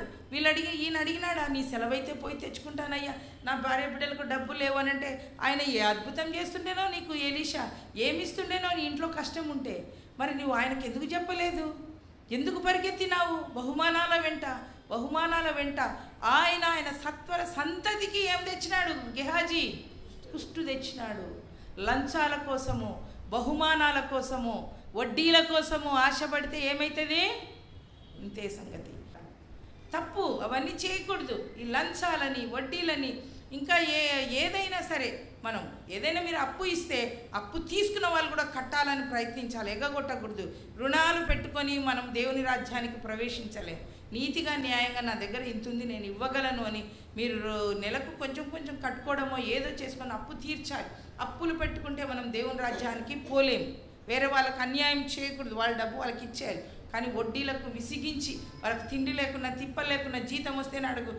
ఈయన అడిగినాడా, నీ సెలవైతే పోయి తెచ్చుకుంటానయ్యా, నా భార్య బిడ్డలకు డబ్బు లేవు అని అంటే ఆయన ఏ అద్భుతం చేస్తుండేనో నీకు ఎలీషా, ఏమిస్తుండేనో నీ ఇంట్లో కష్టం ఉంటే, మరి నువ్వు ఆయనకు ఎందుకు చెప్పలేదు? ఎందుకు పరిగెత్తినావు? బహుమానాల వెంట ఆయన సత్వర సంతతికి ఏం తెచ్చినాడు? గెహాజీ కుష్టు తెచ్చినాడు. లంచాల కోసము, బహుమానాల కోసము, వడ్డీల కోసము ఆశపడితే ఏమవుతుంది? ఇంతే సంగతి. తప్పు, అవన్నీ చేయకూడదు. ఈ లంచాలని, వడ్డీలని, ఇంకా ఏదైనా సరే మనం ఏదైనా మీరు అప్పు ఇస్తే అప్పు తీసుకున్న వాళ్ళు కూడా కట్టాలని ప్రయత్నించాలి, ఎగ్గగొట్టకూడదు. రుణాలు పెట్టుకొని మనం దేవుని రాజ్యానికి ప్రవేశించలేం. నీతిగా న్యాయంగా నా దగ్గర ఇంత ఉంది నేను ఇవ్వగలను అని మీరు నెలకు కొంచెం కొంచెం కట్టుకోవడమో ఏదో చేసుకొని అప్పు తీర్చాలి. అప్పులు పెట్టుకుంటే మనం దేవుని రాజ్యానికి పోలేము. వేరే వాళ్ళకి అన్యాయం చేయకూడదు, వాళ్ళ డబ్బు వాళ్ళకి ఇచ్చేయాలి. కానీ వడ్డీలకు విసిగించి వాళ్ళకి తిండి లేకున్నా తిప్పలు లేకున్నా జీతం వస్తేనే అడుగు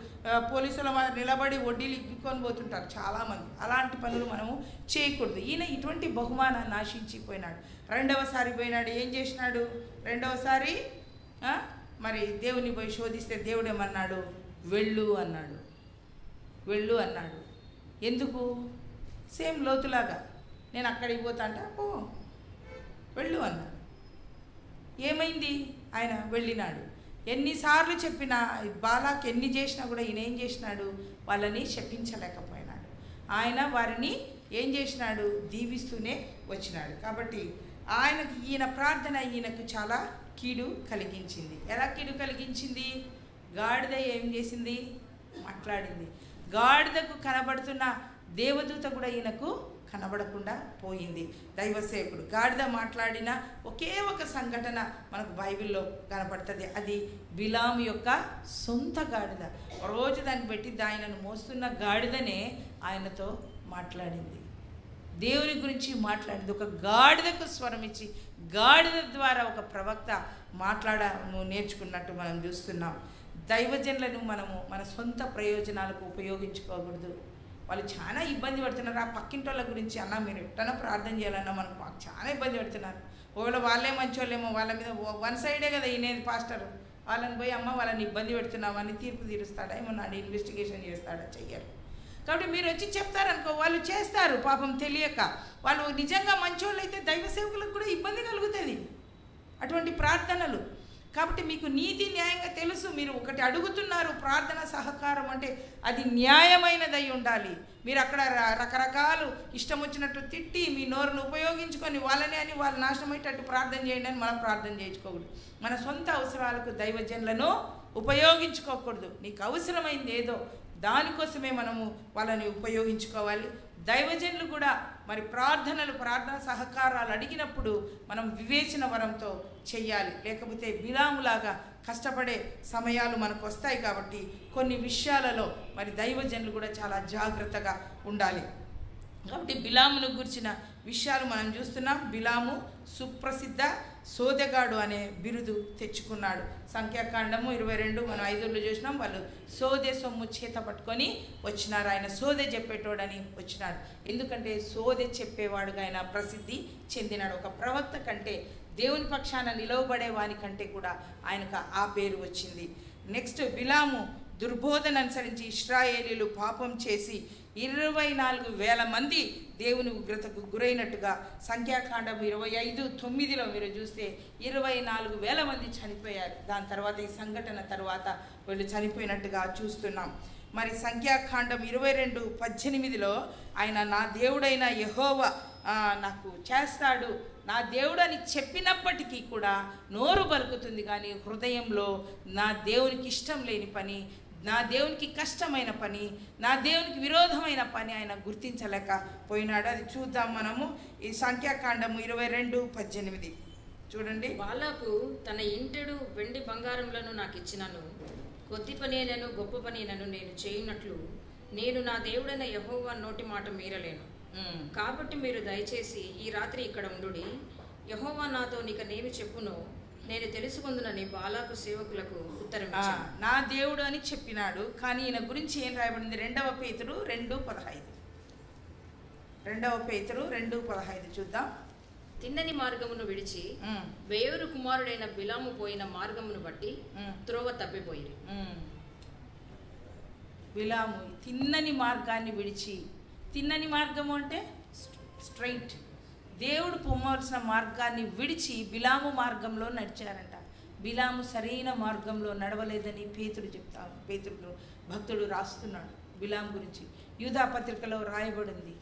పోలీసుల నిలబడి వడ్డీలు ఇగ్గుకొని పోతుంటారు చాలామంది. అలాంటి పనులు మనము చేయకూడదు. ఈయన ఇటువంటి బహుమానాన్ని ఆశించిపోయినాడు. రెండవసారి పోయినాడు. ఏం చేసినాడు? రెండవసారి మరి దేవుని పోయి శోధిస్తే దేవుడు ఏమన్నాడు? వెళ్ళు అన్నాడు. ఎందుకు? సేమ్ లోతులాగా నేను అక్కడికి పోతా అంటే పో వెళ్ళు అన్నాడు. ఏమైంది? ఆయన వెళ్ళినాడు. ఎన్నిసార్లు చెప్పినా బాలాకి ఎన్ని చేసినా కూడా ఈయన ఏం చేసినాడు? వాళ్ళని శపించలేకపోయినాడు. ఆయన వారిని ఏం చేసినాడు? దీవిస్తూనే వచ్చినాడు. కాబట్టి ఈయన ప్రార్థన ఈయనకు చాలా కీడు కలిగించింది. ఎలా కీడు కలిగించింది? గాడిద ఏం చేసింది? మాట్లాడింది. గాడిదకు కనబడుతున్న దేవదూత కూడా ఈయనకు కనబడకుండా పోయింది. దైవ సేవకుడు గాడిద మాట్లాడిన ఒకే ఒక సంఘటన మనకు బైబిల్లో కనపడుతుంది. అది బిలాము యొక్క సొంత గాడిద. రోజు దాన్ని పెట్టి ఆయనను మోస్తున్న గాడిదనే ఆయనతో మాట్లాడింది, దేవుని గురించి మాట్లాడింది. ఒక గాడిదకు స్వరం ఇచ్చి గాడిద ద్వారా ఒక ప్రవక్త మాట్లాడము నేర్చుకున్నట్టు మనం చూస్తున్నాం. దైవజనులను మనము మన సొంత ప్రయోజనాలకు ఉపయోగించుకోకూడదు. వాళ్ళు చాలా ఇబ్బంది పడుతున్నారు. ఆ పక్కింటి వాళ్ళ గురించి అన్నా మీరు ఎట్టన్నా ప్రార్థన చేయాలన్నా మాకు చాలా ఇబ్బంది పడుతున్నారు. ఒకవేళ వాళ్ళే మంచోళ్ళేమో, వాళ్ళ మీద వన్ సైడే కదా ఈయనేది పాస్టర్, వాళ్ళని పోయి అమ్మ వాళ్ళని ఇబ్బంది పెడుతున్నామని తీర్పు తీరుస్తాడా? ఏమన్నా ఇన్వెస్టిగేషన్ చేస్తాడా? చెయ్యరు. కాబట్టి మీరు వచ్చి చెప్తారనుకో, వాళ్ళు చేస్తారు పాపం తెలియక. వాళ్ళు నిజంగా మంచోళ్ళు అయితే దైవ సేవకులకు కూడా ఇబ్బంది కలుగుతుంది అటువంటి ప్రార్థనలు. కాబట్టి మీకు నీతి న్యాయంగా తెలుసు. మీరు ఒకటి అడుగుతున్నారు ప్రార్థన సహకారం అంటే అది న్యాయమైనదై ఉండాలి. మీరు అక్కడ రకరకాలు ఇష్టం వచ్చినట్టు తిట్టి మీ నోరును ఉపయోగించుకొని వాళ్ళని అని వాళ్ళు నాశనం అయ్యేటట్టు ప్రార్థన చేయండి అని మనం ప్రార్థన చేయించుకోకూడదు. మన సొంత అవసరాలకు దైవజనులను ఉపయోగించుకోకూడదు. నీకు అవసరమైంది ఏదో దానికోసమే మనము వాళ్ళని ఉపయోగించుకోవాలి. దైవజనులు కూడా మరి ప్రార్థనా సహకారాలు అడిగినప్పుడు మనం వివేచన వరంతో చెయ్యాలి. లేకపోతే బిలాములాగా కష్టపడే సమయాలు మనకు వస్తాయి. కాబట్టి కొన్ని విషయాలలో మరి దైవజనులు కూడా చాలా జాగ్రత్తగా ఉండాలి. కాబట్టి బిలామును గురించిన విషయాలు మనం చూస్తున్నాం. బిలాము సుప్రసిద్ధ సోదెగాడు అనే బిరుదు తెచ్చుకున్నాడు. సంఖ్యాకాండము 22 మనం 5లో చూసినాం. వాళ్ళు సోదె సొమ్ము చేత పట్టుకొని వచ్చినారు. ఆయన సోదె చెప్పేటోడని వచ్చినాడు. ఎందుకంటే సోదె చెప్పేవాడుగా ఆయన ప్రసిద్ధి చెందినాడు. ఒక ప్రవక్త కంటే దేవుని పక్షాన నిలవబడే వాని కంటే కూడా ఆయనకు ఆ పేరు వచ్చింది. నెక్స్ట్ బిలాము దుర్బోధన అనుసరించి ఇశ్రాయేలీలు పాపం చేసి 24,000 మంది దేవుని ఉగ్రతకు గురైనట్టుగా సంఖ్యాకాండం 25:9లో మీరు చూస్తే 24,000 మంది చనిపోయారు. దాని తర్వాత ఈ సంఘటన తర్వాత వీళ్ళు చనిపోయినట్టుగా చూస్తున్నాం. మరి సంఖ్యాకాండం 22:18లో ఆయన నా దేవుడైన యెహోవా నాకు చేస్తాడు, నా దేవుడని చెప్పినప్పటికీ కూడా నోరు పలుకుతుంది కానీ హృదయంలో నా దేవునికి ఇష్టం లేని పని, నా దేవునికి కష్టమైన పని, నా దేవునికి విరోధమైన పని ఆయన గుర్తించలేకపోయినాడు. అది చూద్దాం మనము. ఈ సంఖ్యాకాండము 22:18 చూడండి. బాలాకు తన ఇంటెడు వెండి బంగారములను నాకు ఇచ్చినను, కొద్ది పనినను గొప్ప పనినను నేను చేయునట్లు నేను నా దేవుడైన యెహోవా నోటి మాట మీరలేను. కాబట్టి మీరు దయచేసి ఈ రాత్రి ఇక్కడ ఉండుడి. యెహోవా నాతో నీకనేమి చెప్పునో నేను తెలుసుకుందునని బాలాకు సేవకులకు ఉత్తరం ఇచ్చాను. నా దేవుడు అని చెప్పినాడు. కానీ ఈయన గురించి ఏం రాయబడింది? 2 పేతురు 2:15 చూద్దాం. తిన్నని మార్గమును విడిచి బేయోరు కుమారుడైన బిలాము పోయిన మార్గమును బట్టి త్రోవ తప్పిపోయి. బిలాము తిన్నని మార్గాన్ని విడిచి, తిన్నని మార్గము అంటే స్ట్రైట్, దేవుడు పొమ్మవలసిన మార్గాన్ని విడిచి బిలాము మార్గంలో నడిచారంట. బిలాము సరైన మార్గంలో నడవలేదని పేతురు భక్తుడు రాస్తున్నాడు బిలాము గురించి. యూదా పత్రికలో రాయబడింది,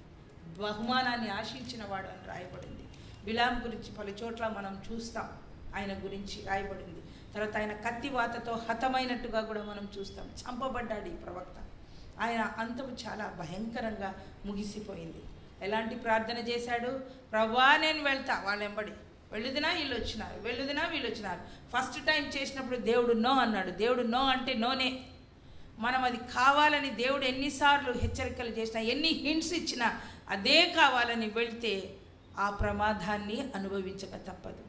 బహుమానాన్ని ఆశించిన వాడు అని రాయబడింది. బిలాము గురించి పలు చోట్ల మనం చూస్తాం, ఆయన గురించి రాయబడింది. తర్వాత ఆయన కత్తివాతతో హతమైనట్టుగా కూడా మనం చూస్తాం. చంపబడ్డాడు ఈ ప్రవక్త. ఆయన అంతము చాలా భయంకరంగా ముగిసిపోయింది. ఎలాంటి ప్రార్థన చేశాడు? ప్రభువా నేను వెళ్తా, వాళ్ళు వెంబడి వెళ్ళుదినా వీళ్ళు వచ్చినారు, వెళ్ళుదినా వీళ్ళు వచ్చినారు. ఫస్ట్ టైం చేసినప్పుడు దేవుడు నో అన్నాడు. దేవుడు నో అంటే నోనే. మనం అది కావాలని దేవుడు ఎన్నిసార్లు హెచ్చరికలు చేసినా, ఎన్ని హింట్స్ ఇచ్చినా అదే కావాలని వెళ్తే ఆ ప్రమాదాన్ని అనుభవించక తప్పదు.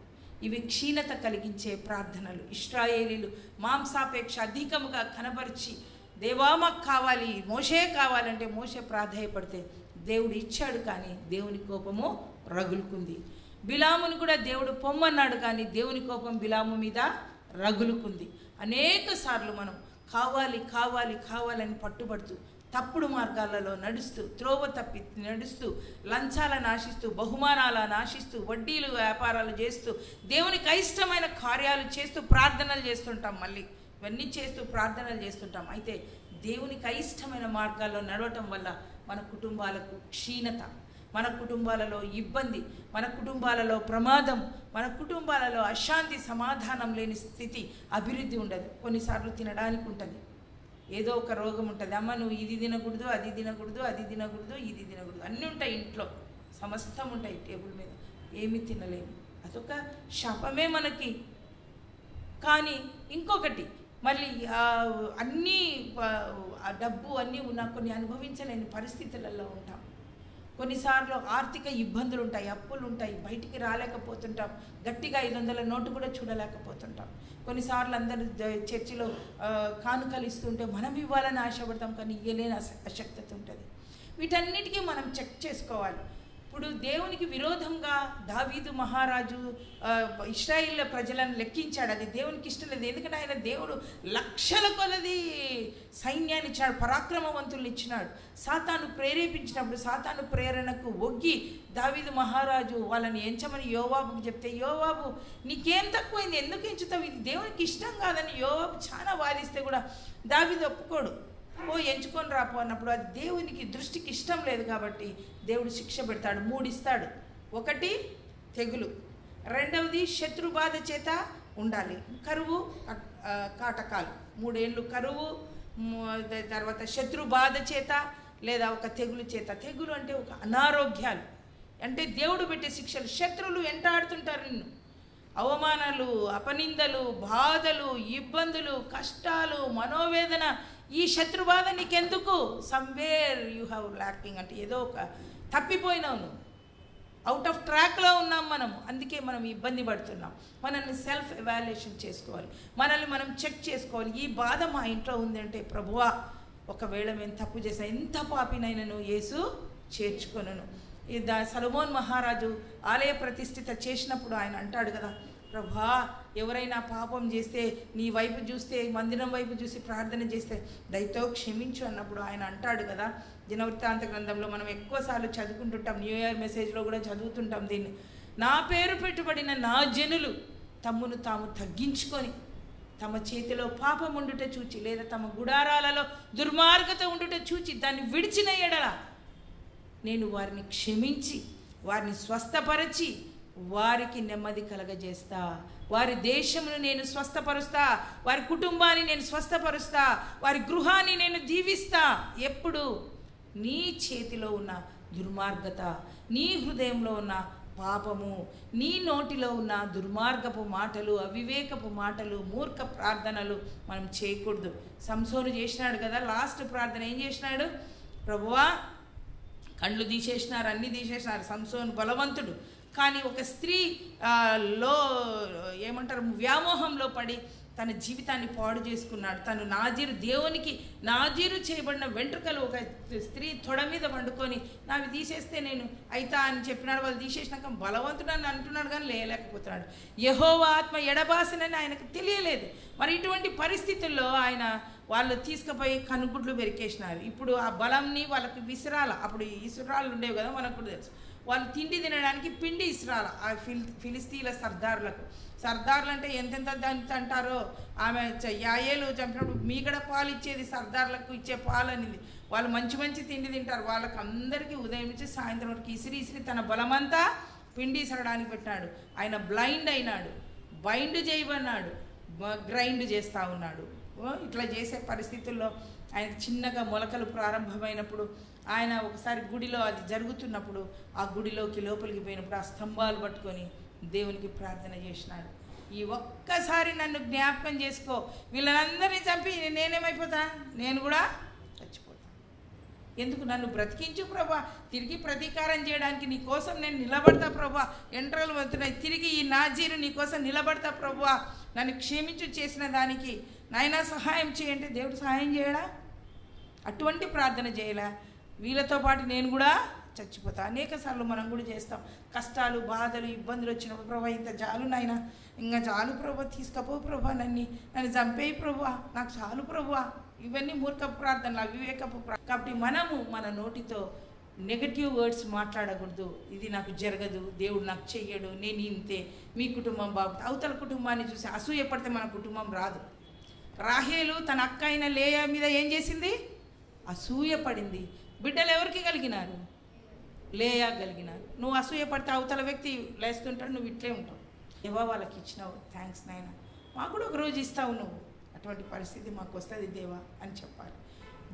ఇవి క్షీణత కలిగించే ప్రార్థనలు. ఇశ్రాయేలీలు మాంసాపేక్ష అధికముగా కనబరిచి, దేవా మాకు కావాలి, మోషే కావాలంటే మోషే ప్రాధేయపడితే దేవుడు ఇచ్చాడు, కానీ దేవుని కోపము రగులుకుంది. బిలామును కూడా దేవుడు పొమ్మన్నాడు, కానీ దేవుని కోపం బిలాము మీద రగులుకుంది. అనేక సార్లు మనం కావాలి కావాలి కావాలని పట్టుబడుతూ తప్పుడు మార్గాలలో నడుస్తూ, త్రోవ తప్పి నడుస్తూ, లంచాలను ఆశిస్తూ, బహుమానాలను ఆశిస్తూ, వడ్డీలు వ్యాపారాలు చేస్తూ, దేవునికి అయిష్టమైన కార్యాలు చేస్తూ ప్రార్థనలు చేస్తుంటాం. మళ్ళీ ఇవన్నీ చేస్తూ ప్రార్థనలు చేస్తుంటాం. అయితే దేవునికి అయిష్టమైన మార్గాల్లో నడవటం వల్ల మన కుటుంబాలకు క్షీణత, మన కుటుంబాలలో ఇబ్బంది, మన కుటుంబాలలో ప్రమాదం, మన కుటుంబాలలో అశాంతి, సమాధానం లేని స్థితి, అభివృద్ధి ఉండదు. కొన్నిసార్లు తినడానికి ఉంటుంది, ఏదో ఒక రోగం ఉంటుంది. అమ్మ నువ్వు ఇది తినకూడదు, అది తినకూడదు, అది తినకూడదు, ఇది తినకూడదు, అన్నీ ఉంటాయి ఇంట్లో, సమస్తం ఉంటాయి టేబుల్ మీద, ఏమీ తినలేము. అదొక శాపమే మనకి. కానీ ఇంకొకటి, మళ్ళీ అన్నీ డబ్బు అన్నీ ఉన్నా కొన్ని అనుభవించలేని పరిస్థితులలో ఉంటాం. కొన్నిసార్లు ఆర్థిక ఇబ్బందులు ఉంటాయి, అప్పులు ఉంటాయి, బయటికి రాలేకపోతుంటాం, గట్టిగా 500 నోటు కూడా చూడలేకపోతుంటాం. కొన్నిసార్లు అందరూ చర్చిలో కానుకలు ఇస్తుంటే మనం ఇవ్వాలని ఆశపడతాం, కానీ ఇవ్వలేని అశక్తత ఉంటుంది. వీటన్నిటికీ మనం చెక్ చేసుకోవాలి. ఇప్పుడు దేవునికి విరోధంగా దావీదు మహారాజు ఇశ్రాయేల్ ప్రజలను లెక్కించాడు. అది దేవునికి ఇష్టం లేదు. ఎందుకంటే ఆయన దేవుడు లక్షల కొలది సైన్యాన్ని ఇచ్చాడు, పరాక్రమవంతుల్ని ఇచ్చినాడు. సాతాను ప్రేరేపించినప్పుడు సాతాను ప్రేరణకు ఒగ్గి దావీదు మహారాజు వాళ్ళని ఎంచమని యోవాబుకు చెప్తే, యోవాబు నీకేం తక్కువైంది, ఎందుకు ఎంచుతావు, ఇది దేవునికి ఇష్టం కాదని యోవాబు చాలా వాదిస్తే కూడా దావీదు ఒప్పుకోడు. ఎంచుకొని రాపో అన్నప్పుడు అది దేవునికి దృష్టికి ఇష్టం లేదు కాబట్టి దేవుడు శిక్ష పెడతాడు. 3 ఇస్తాడు. 1 తెగులు, 2వది శత్రు బాధ చేత ఉండాలి, కరువు కాటకాలు, 3 ఏళ్ళు కరువు, తర్వాత శత్రు బాధ చేత లేదా ఒక తెగులు చేత. తెగులు అంటే ఒక అనారోగ్యాలు, అంటే దేవుడు పెట్టే శిక్షలు. శత్రువులు వెంటాడుతుంటారు నిన్ను, అవమానాలు, అపనిందలు, బాధలు, ఇబ్బందులు, కష్టాలు, మనోవేదన. ఈ శత్రుబాధ నీకెందుకు? సమ్వేర్ యూ హ్యావ్ ల్యాకింగ్, అంటే ఏదో ఒక తప్పిపోయినావు నువ్వు, అవుట్ ఆఫ్ ట్రాక్లో ఉన్నాం మనం, అందుకే మనం ఇబ్బంది పడుతున్నాం. మనల్ని సెల్ఫ్ ఎవాల్యుయేషన్ చేసుకోవాలి, మనల్ని మనం చెక్ చేసుకోవాలి. ఈ బాధ మా ఇంట్లో ఉందంటే, ప్రభువా ఒకవేళ మేము తప్పు చేసా, ఎంత పాపినైనను యేసు చేర్చుకొనును. సొలొమోన్ మహారాజు ఆలయ ప్రతిష్ఠిత చేసినప్పుడు ఆయన అంటాడు కదా, ప్రభా ఎవరైనా పాపం చేస్తే నీ వైపు చూస్తే, మందిరం వైపు చూసి ప్రార్థన చేస్తే దయతో క్షమించు అన్నప్పుడు ఆయన అంటాడు కదా, దినవృత్తాంత గ్రంథంలో మనం ఎక్కువసార్లు చదువుకుంటుంటాం, న్యూ ఇయర్ మెసేజ్లో కూడా చదువుతుంటాం దీన్ని. నా పేరు పెట్టుబడిన నా జనులు తమ్మును తాము తగ్గించుకొని తమ చేతిలో పాపం ఉండుట చూచి, లేదా తమ గుడారాలలో దుర్మార్గత ఉండుట చూచి దాన్ని విడిచిన ఎడల నేను వారిని క్షమించి వారిని స్వస్థపరచి వారికి నెమ్మది కలగజేస్తా, వారి దేశమును నేను స్వస్థపరుస్తా, వారి కుటుంబాన్ని నేను స్వస్థపరుస్తా, వారి గృహాన్ని నేను దీవిస్తా. ఎప్పుడు? నీ చేతిలో ఉన్న దుర్మార్గత, నీ హృదయంలో ఉన్న పాపము, నీ నోటిలో ఉన్న దుర్మార్గపు మాటలు, అవివేకపు మాటలు, మూర్ఖ ప్రార్థనలు మనం చేయకూడదు. సంసోను చేసినాడు కదా, లాస్ట్ ప్రార్థన ఏం చేసినాడు? ప్రభువా కళ్ళు తీసేసినారు, అన్నీ తీసేసినారు. సంసోను బలవంతుడు, కానీ ఒక స్త్రీ లో ఏమంటారు వ్యామోహంలో పడి తన జీవితాన్ని పాడు చేసుకున్నాడు. తను దేవునికి నాజీరు చేయబడిన వెంట్రుకలు ఒక స్త్రీ తొడ మీద వండుకొని నావి తీసేస్తే నేను అయితా అని చెప్పినాడు. వాళ్ళు తీసేసినాక బలవంతుడని అంటున్నాడు కానీ లేకపోతున్నాడు. యెహోవా ఆత్మ ఎడబాసనని ఆయనకు తెలియలేదు. మరి ఇటువంటి పరిస్థితుల్లో వాళ్ళు తీసుకుపోయి కనుగుడ్లు పెరికేసినారు. ఇప్పుడు ఆ బలంని వాళ్ళకి విసిరాల. అప్పుడు ఇసురాలు ఉండేవి కదా, మనకు కూడా తెలుసు. వాళ్ళు తిండి తినడానికి పిండి ఇసురాల ఆ ఫిలిస్తీన్ల సర్దార్లు అంటే ఎంతెంత దాన్ని అంటారో. ఆమె యాయేలు చంపినప్పుడు మీగడ పాలు ఇచ్చేది, సర్దార్లకు ఇచ్చే పాలు అనేది. వాళ్ళు మంచి తిండి తింటారు. వాళ్ళకి అందరికీ ఉదయం నుంచి సాయంత్రం వరకు ఇసిరి తన బలమంతా పిండి ఇసరడానికి పెట్టాడు. ఆయన బ్లైండ్ అయినాడు, బైండ్ చేయబడినాడు, గ్రైండ్ చేస్తూ ఉన్నాడు. ఇట్లా చేసే పరిస్థితుల్లో ఆయన చిన్నగా మొలకలు ప్రారంభమైనప్పుడు ఆయన ఒకసారి గుడిలో అది జరుగుతున్నప్పుడు ఆ గుడిలోకి లోపలికి పోయినప్పుడు ఆ స్తంభాలు పట్టుకొని దేవునికి ప్రార్థన చేసినాడు. ఈ ఒక్కసారి నన్ను జ్ఞాపకం చేసుకో, వీళ్ళందరినీ చంపి నేనేమైపోతా, నేను కూడా చచ్చిపోతాను. ఎందుకు నన్ను బ్రతికించు ప్రభా, తిరిగి ప్రతీకారం చేయడానికి నీ కోసం నేను నిలబడతా ప్రభా. ఎంట్రలు వస్తున్నాయి, తిరిగి ఈ నాజీరు నీ కోసం నిలబడతా ప్రభా. నన్ను క్షమించు చేసిన దానికి నాయనా సహాయం చేయంటే దేవుడు సహాయం చేయడా? అటువంటి ప్రార్థన చేయలే. వీళ్ళతో పాటు నేను కూడా చచ్చిపోతా. అనేక సార్లు మనం కూడా చేస్తాం. కష్టాలు, బాధలు, ఇబ్బందులు వచ్చినప్పుడు ప్రభా ఇంత చాలు నాయన, ఇంకా చాలు ప్రభా, తీసుకపో ప్రభా, నన్ను చంపేయి ప్రభా, నాకు చాలు ప్రభా. ఇవన్నీ మూర్ఖ ప్రార్థనలు, అవివేకపు కాబట్టి మనము మన నోటితో నెగటివ్ వర్డ్స్ మాట్లాడకూడదు. ఇది నాకు జరగదు, దేవుడు నాకు చెయ్యడు, నేను ఇంతే, మీ కుటుంబం బాగుంది. అవతల కుటుంబాన్ని చూసి అసూయపడితే మన కుటుంబం రాదు. రాహేలు తన అక్క అయిన లేయా మీద ఏం చేసింది? అసూయపడింది. బిడ్డలు ఎవరికి కలిగినారు? లేయా కలిగినారు. నువ్వు అసూయపడితే అవతల వ్యక్తి లేస్తుంటాడు, నువ్వు ఇట్లే ఉంటావు. దేవా వాళ్ళకి ఇచ్చినావు, థ్యాంక్స్ నాయన, మాకు కూడా ఒక రోజు ఇస్తావు నువ్వు, అటువంటి పరిస్థితి మాకు వస్తుంది దేవా అని చెప్పాలి.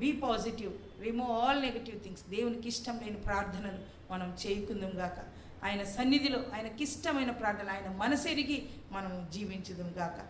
Be positive, remove all negative things. దేవునికి ఇష్టం లేని ప్రార్థనలు మనం చేయకుందాం గాక. ఆయన సన్నిధిలో ఆయనకి ఇష్టమైన ప్రార్థన, ఆయన మనసెరిగి మనం జీవించుదాం గాక.